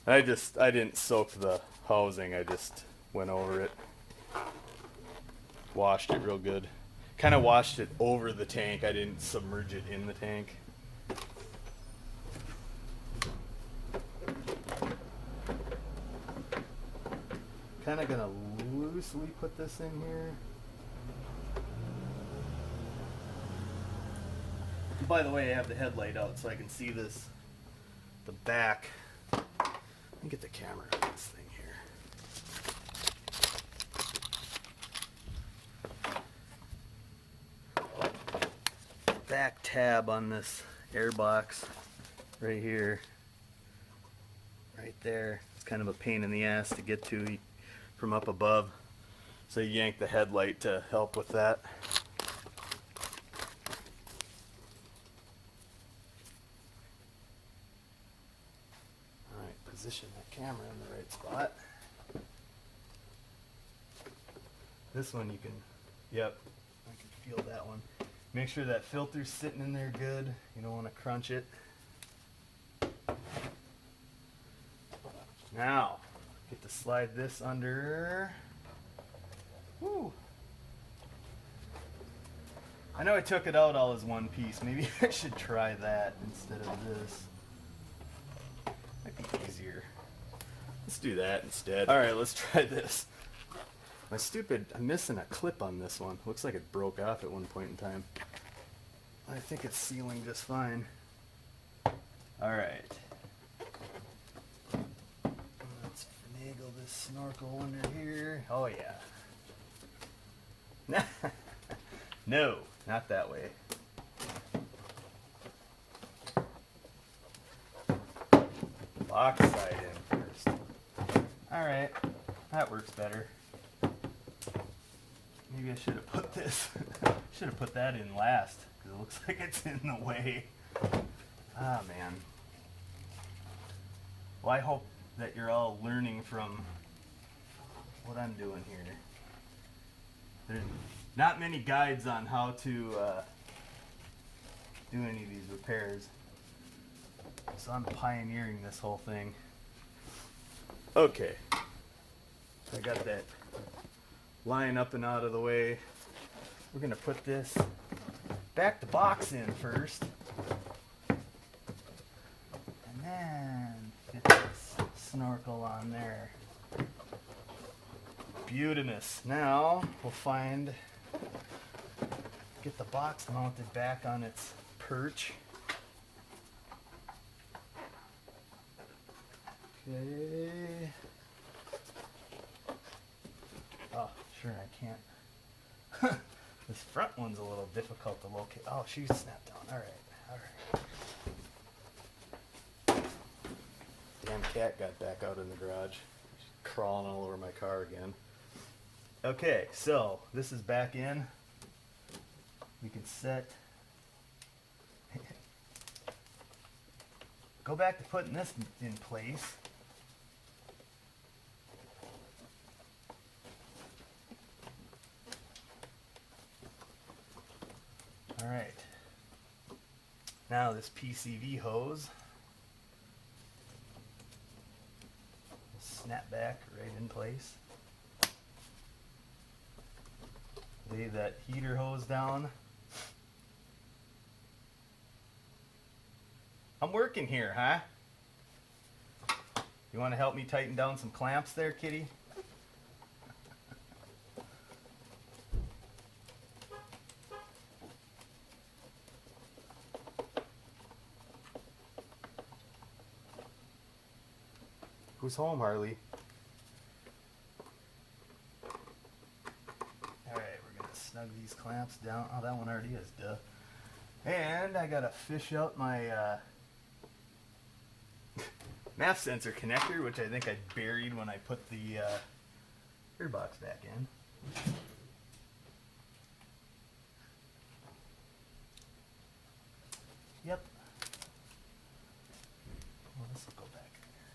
I didn't soak the housing, I just went over it. Washed it real good. Kind of washed it over the tank, I didn't submerge it in the tank. Kind of gonna loosely put this in here. By the way, I have the headlight out so I can see this, the back. Let me get the camera on this thing here. Back tab on this airbox right here, right there. It's kind of a pain in the ass to get to from up above, so you yank the headlight to help with that. Alright, position that camera in the right spot. This one you can, yep, I can feel that one. Make sure that filter's sitting in there good. You don't want to crunch it. Now, get to slide this under. Woo. I know I took it out all as one piece. Maybe I should try that instead of this. Might be easier. Let's do that instead. Alright, let's try this. I'm missing a clip on this one. Looks like it broke off at one point in time. I think it's sealing just fine. Alright. Let's finagle this snorkel under here. Oh yeah. No, not that way. Box side in first. Alright, that works better. Maybe I should have put this, should have put that in last, because it looks like it's in the way. Ah, man. Well, I hope that you're all learning from what I'm doing here. There's not many guides on how to do any of these repairs, so I'm pioneering this whole thing. Okay, so I got that line up and out of the way. We're gonna put this back to box in first, and then get this snorkel on there. Beautimous. Now we'll get the box mounted back on its perch. Okay. Oh, sure, I can't. This front one's a little difficult to locate. Oh, she's snapped down. Alright, alright. Damn cat got back out in the garage. She's crawling all over my car again. Okay, so this is back in. We can set. Go back to putting this in place. All right. Now this PCV hose. Snap back right in place. Lay that heater hose down. I'm working here, huh? You want to help me tighten down some clamps there, kitty? Who's home, Harley? Alright, we're going to snug these clamps down. Oh, that one already is, duh. And I got to fish out my MAF sensor connector, which I think I buried when I put the ear box back in. Yep. Well, this will go back in there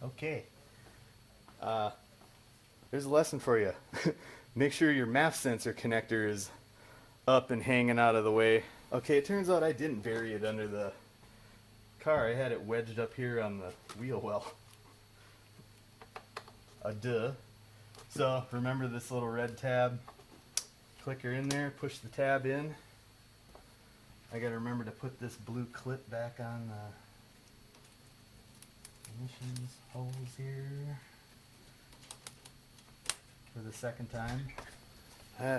anyway. Okay. Here's a lesson for you. Make sure your MAF sensor connector is up and hanging out of the way. Okay, it turns out I didn't bury it under the car. I had it wedged up here on the wheel well. Duh. So remember this little red tab? Clicker in there, push the tab in. I gotta remember to put this blue clip back on the emissions holes here. for the second time.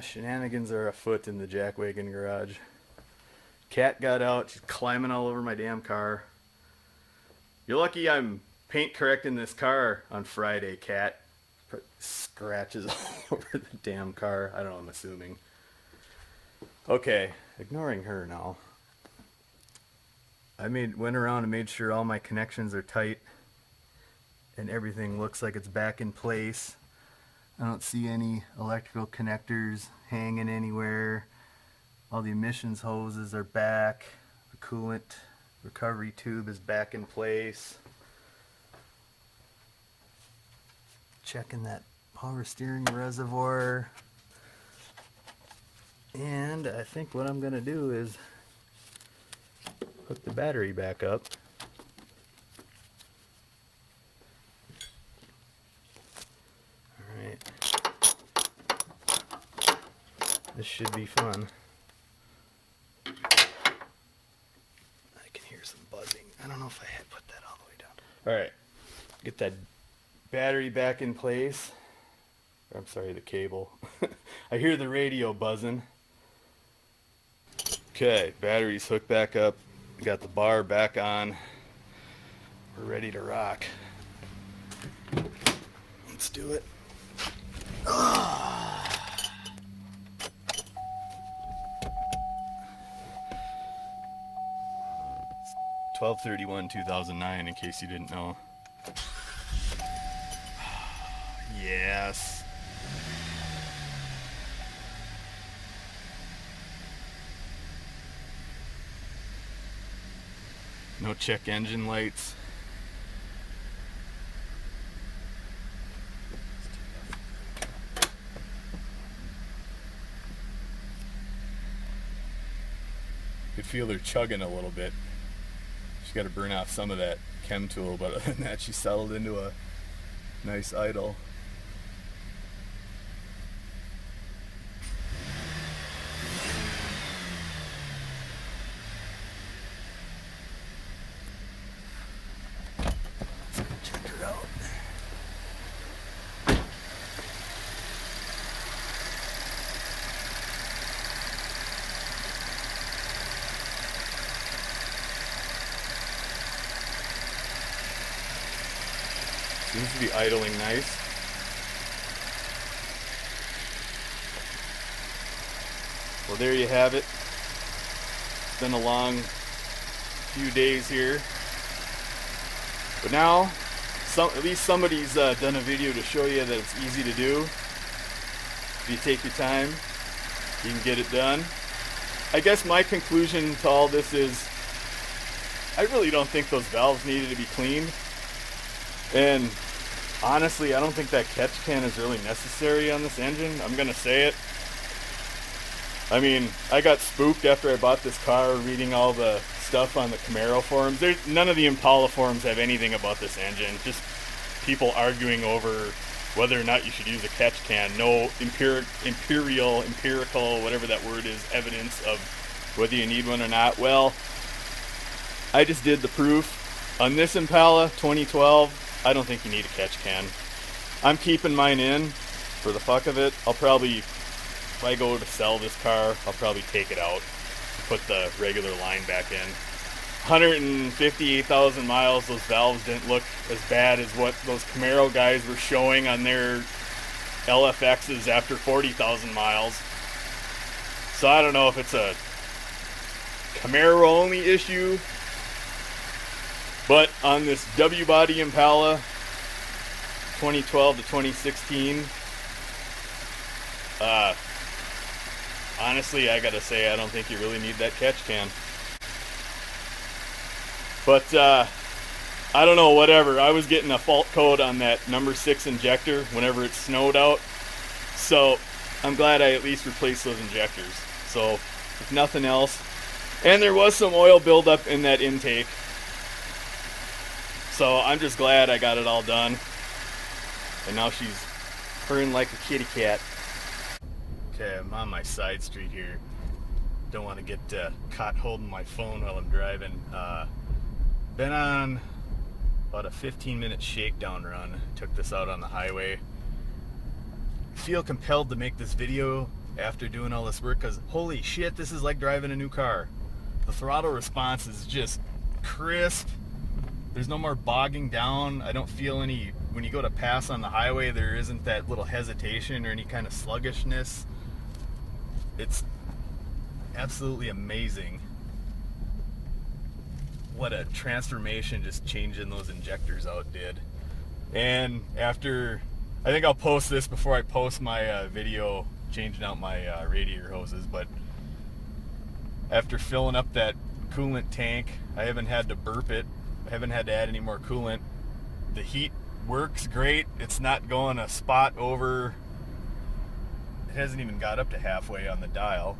Shenanigans are afoot in the jackwagon garage. Cat got out, she's climbing all over my damn car. You're lucky I'm paint correcting this car on Friday, Cat. Scratches all over the damn car. I don't know, I'm assuming. Okay, ignoring her now. I went around and made sure all my connections are tight and everything looks like it's back in place. I don't see any electrical connectors hanging anywhere. All the emissions hoses are back. The coolant recovery tube is back in place. Checking that power steering reservoir. And I think what I'm gonna do is hook the battery back up. Alright. This should be fun. I can hear some buzzing. I don't know if I had put that all the way down. Alright. Get that battery back in place. I'm sorry, the cable. I hear the radio buzzing. Okay, battery's hooked back up. We got the bar back on. We're ready to rock. Let's do it. 12/31/2009, in case you didn't know. Yes. No check engine lights. Could feel her chugging a little bit. She's got to burn off some of that chem tool, but other than that, she settled into a nice idle. Check her out. Seems to be idling nice. Well, there you have it. It's been a long few days here. But now, at least somebody's done a video to show you that it's easy to do. If you take your time, you can get it done. I guess my conclusion to all this is, I really don't think those valves needed to be cleaned. And honestly, I don't think that catch can is really necessary on this engine. I'm gonna say it. I mean, I got spooked after I bought this car reading all the stuff on the Camaro forums. None of the Impala forums have anything about this engine. Just people arguing over whether or not you should use a catch can. No empirical, whatever that word is, evidence of whether you need one or not. Well, I just did the proof. On this Impala 2012, I don't think you need a catch can. I'm keeping mine in for the fuck of it. I'll probably, if I go to sell this car, I'll probably take it out and put the regular line back in. 158,000 miles, those valves didn't look as bad as what those Camaro guys were showing on their LFXs after 40,000 miles. So I don't know if it's a Camaro only issue, but on this W-body Impala 2012 to 2016, honestly, I gotta say, I don't think you really need that catch can. But I don't know, whatever. I was getting a fault code on that number 6 injector whenever it snowed out, so I'm glad I at least replaced those injectors. So if nothing else, and there was some oil buildup in that intake, so I'm just glad I got it all done. And now she's purring like a kitty cat. Okay, I'm on my side street here. Don't want to get caught holding my phone while I'm driving. Been on about a 15-minute shakedown run. Took this out on the highway. feel compelled to make this video after doing all this work, because holy shit, this is like driving a new car. The throttle response is just crisp. There's no more bogging down. I don't feel any, when you go to pass on the highway, there isn't that little hesitation or any kind of sluggishness. It's absolutely amazing what a transformation just changing those injectors out did. And after, I think I'll post this before I post my video changing out my radiator hoses, but after filling up that coolant tank, I haven't had to burp it. I haven't had to add any more coolant. The heat works great. It's not going a spot over. It hasn't even got up to halfway on the dial.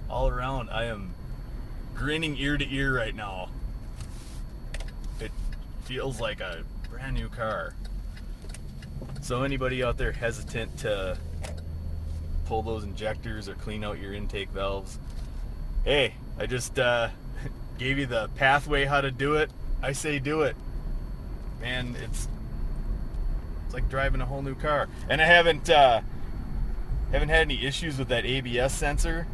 All around, I am grinning ear to ear right now. It feels like a brand new car. So anybody out there hesitant to pull those injectors or clean out your intake valves, hey, I just gave you the pathway how to do it. I say do it. Man, it's like driving a whole new car. And I haven't had any issues with that ABS sensor.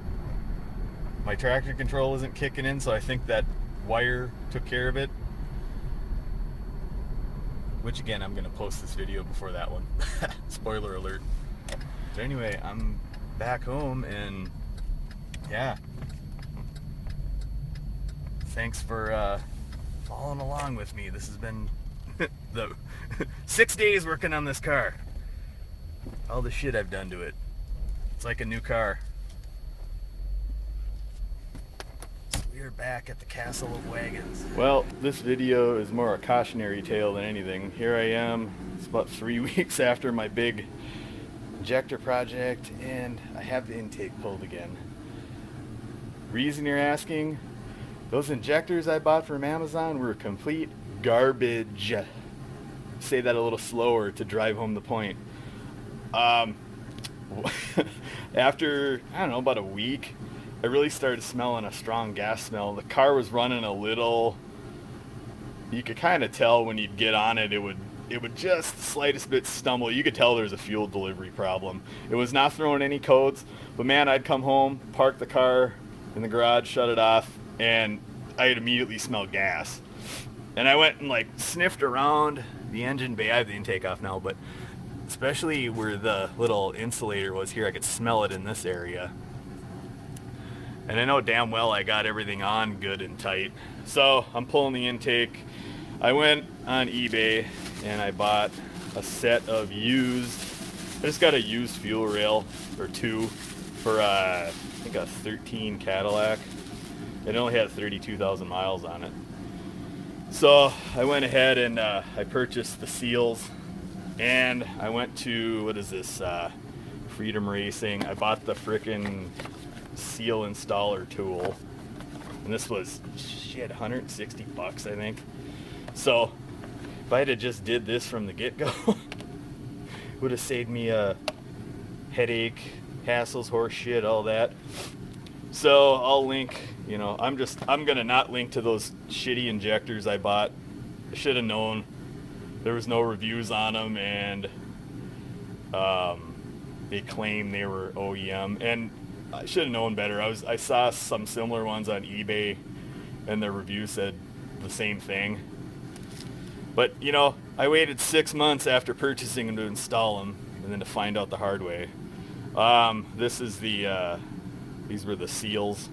My tractor control isn't kicking in, so I think that wire took care of it. Which again, I'm gonna post this video before that one. Spoiler alert. But anyway, I'm back home, and yeah. Thanks for following along with me. This has been the 6 days working on this car. All the shit I've done to it. It's like a new car. So we're back at the castle of wagons. Well, this video is more a cautionary tale than anything. Here I am. It's about 3 weeks after my big injector project, and I have the intake pulled again. Reason you're asking? Those injectors I bought from Amazon were complete garbage. Say that a little slower to drive home the point. After, I don't know, about a week, I really started smelling a strong gas smell. The car was running a little, you could kind of tell when you'd get on it, it would just the slightest bit stumble. You could tell there was a fuel delivery problem. It was not throwing any codes, but man, I'd come home, park the car in the garage, shut it off, and I'd immediately smell gas. And I went and like sniffed around the engine bay. I have the intake off now, but especially where the little insulator was here, I could smell it in this area. And I know damn well I got everything on good and tight. So I'm pulling the intake. I went on eBay and I bought a set of used, I just got a used fuel rail or two for I think a 13 Cadillac. It only had 32,000 miles on it. So I went ahead and I purchased the seals, and I went to, what is this, Freedom Racing. I bought the frickin' seal installer tool, and this was, shit, 160 bucks, I think. So if I had just did this from the get-go, it would have saved me a headache, hassles, horse shit, all that. So I'll link, you know, I'm gonna not link to those shitty injectors I bought. I should have known. There was no reviews on them, and they claim they were OEM, and I should have known better. I saw some similar ones on eBay, and their review said the same thing. But you know, I waited 6 months after purchasing them to install them, and then to find out the hard way. This is the these were the seals.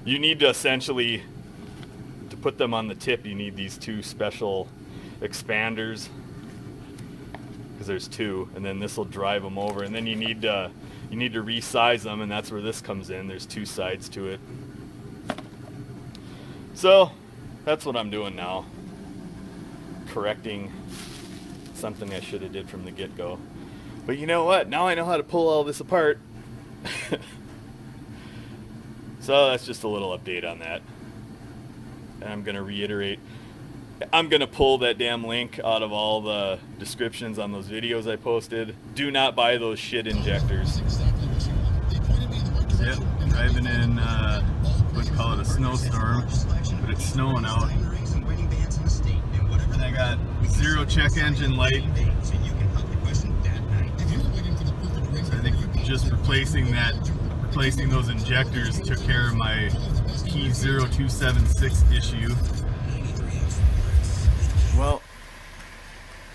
You need to essentially, to put them on the tip, you need these two special expanders, because there's two, and then this will drive them over, and then you need to resize them, and that's where this comes in. There's two sides to it. So that's what I'm doing now, correcting something I should have did from the get-go. But you know what? Now I know how to pull all this apart. So that's just a little update on that. And I'm going to reiterate, I'm going to pull that damn link out of all the descriptions on those videos I posted. Do not buy those shit injectors. Yep, driving in, what you call it, a snowstorm, but it's snowing out. And I got zero check engine light. just replacing those injectors took care of my P0276 issue. Well,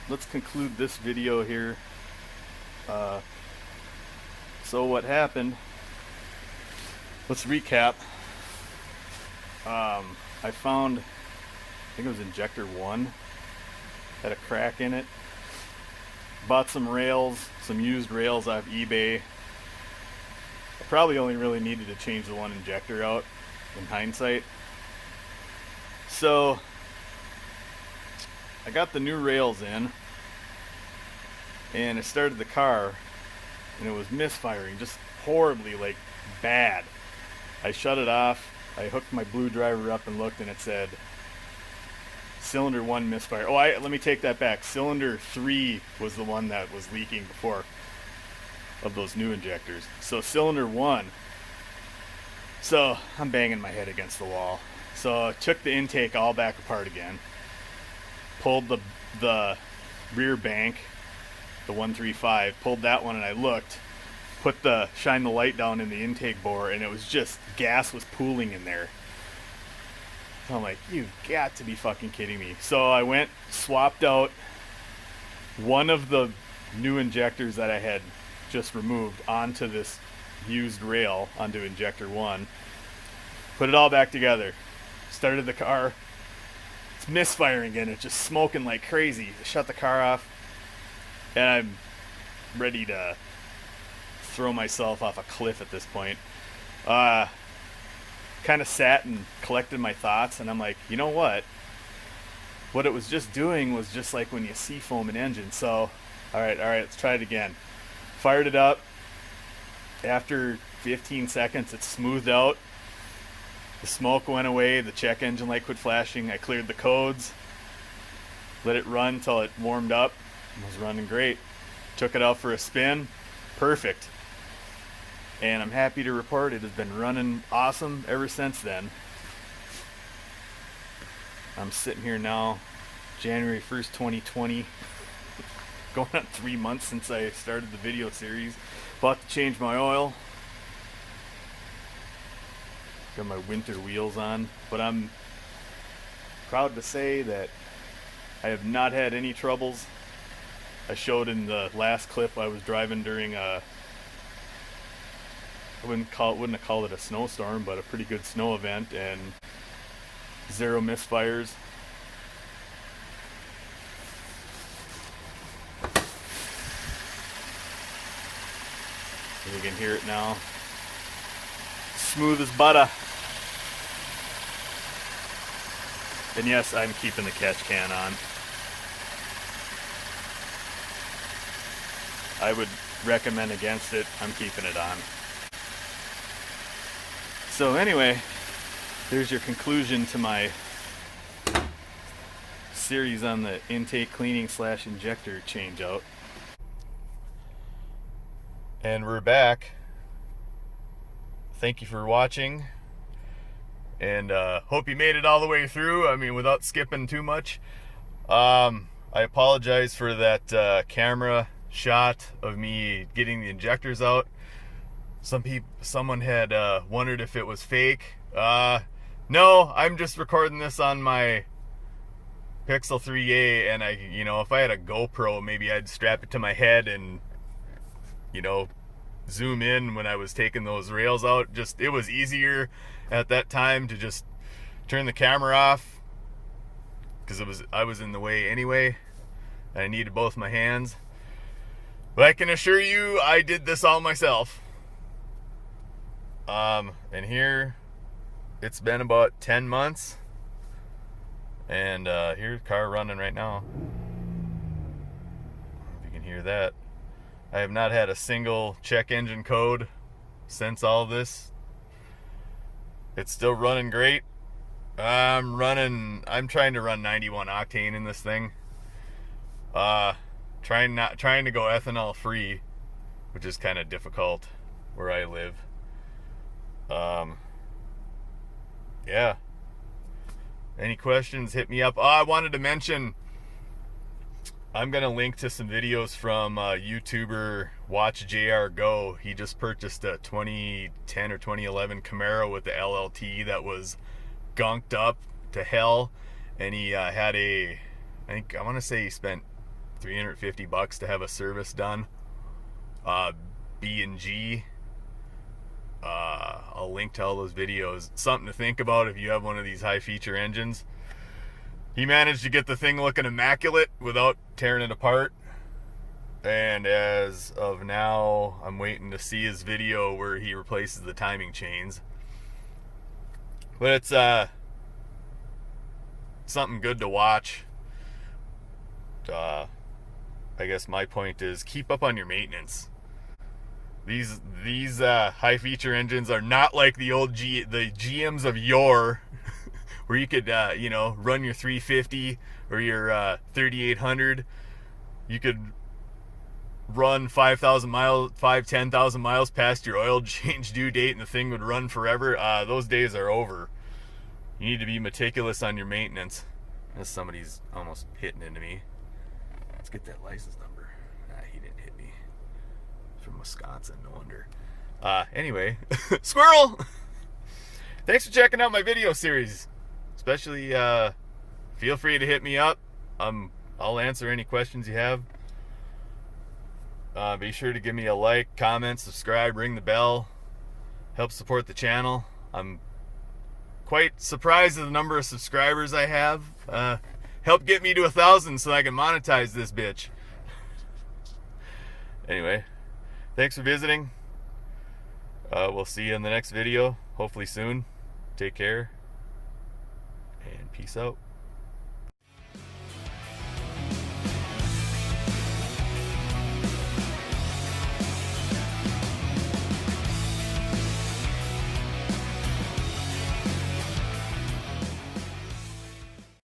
let's conclude this video here. So what happened, let's recap. I found, I think it was injector 1, had a crack in it. Bought some rails, some used rails off eBay. I probably only really needed to change the one injector out in hindsight. So I got the new rails in and I started the car and it was misfiring just horribly, like bad. I shut it off, I hooked my blue driver up and looked and it said cylinder 1 misfire. Oh, let me take that back. Cylinder 3 was the one that was leaking before of those new injectors. So cylinder 1. So I'm banging my head against the wall. So I took the intake all back apart again. Pulled the rear bank, the 135, pulled that one and I looked, shined the light down in the intake bore and it was just, gas was pooling in there. So I'm like, you've got to be fucking kidding me. So I went, swapped out one of the new injectors that I had just removed onto this used rail, onto injector 1. Put it all back together. Started the car. It's misfiring again. It's just smoking like crazy. I shut the car off. And I'm ready to throw myself off a cliff at this point. Kind of sat and collected my thoughts, and I'm like, you know what it was just doing was just like when you seafoam an engine. So all right, let's try it again. Fired it up. After 15 seconds it smoothed out, the smoke went away, the check engine light quit flashing. I cleared the codes, let it run till it warmed up. It was running great. Took it out for a spin. Perfect. And I'm happy to report it has been running awesome ever since then. I'm sitting here now, January 1st, 2020. Going on 3 months since I started the video series. About to change my oil. Got my winter wheels on. But I'm proud to say that I have not had any troubles. I showed in the last clip I was driving during a, I wouldn't have called it a snowstorm, but a pretty good snow event, and 0 misfires. You can hear it now. Smooth as butter. And yes, I'm keeping the catch can on. I would recommend against it. I'm keeping it on. So anyway, there's your conclusion to my series on the intake cleaning / injector change out. And we're back. Thank you for watching. And hope you made it all the way through. I mean, without skipping too much. I apologize for that camera shot of me getting the injectors out. Someone had wondered if it was fake. No, I'm just recording this on my Pixel 3a, and if I had a GoPro, maybe I'd strap it to my head and zoom in when I was taking those rails out. Just, it was easier at that time to just turn the camera off because I was in the way anyway. I needed both my hands. But I can assure you, I did this all myself. And here, it's been about 10 months. And here's the car running right now. I don't know if you can hear that. I have not had a single check engine code since all this. It's still running great. I'm trying to run 91 octane in this thing. Trying to go ethanol free, which is kind of difficult where I live. Yeah. Any questions, hit me up. I wanted to mention I'm gonna link to some videos from YouTuber Watch JR Go. He just purchased a 2010 or 2011 Camaro with the LLT that was gunked up to hell, and he had I want to say he spent $350 to have a service done. B&G. I'll link to all those videos. Something to think about if you have one of these high feature engines. He managed to get the thing looking immaculate without tearing it apart. And as of now, I'm waiting to see his video where he replaces the timing chains. But it's something good to watch. I guess my point is keep up on your maintenance. These high feature engines are not like the GMs of yore, where you could run your 350 or your 3800. You could run 10,000 miles past your oil change due date, and the thing would run forever. Those days are over. You need to be meticulous on your maintenance. As somebody's almost hitting into me. Let's get that license number. He didn't hit me. From Wisconsin, no wonder. Anyway, squirrel! Thanks for checking out my video series. Especially, feel free to hit me up. I'll answer any questions you have. Be sure to give me a like, comment, subscribe, ring the bell. Help support the channel. I'm quite surprised at the number of subscribers I have. Help get me to 1,000 so I can monetize this bitch. Anyway, thanks for visiting. We'll see you in the next video, hopefully soon. Take care, and peace out.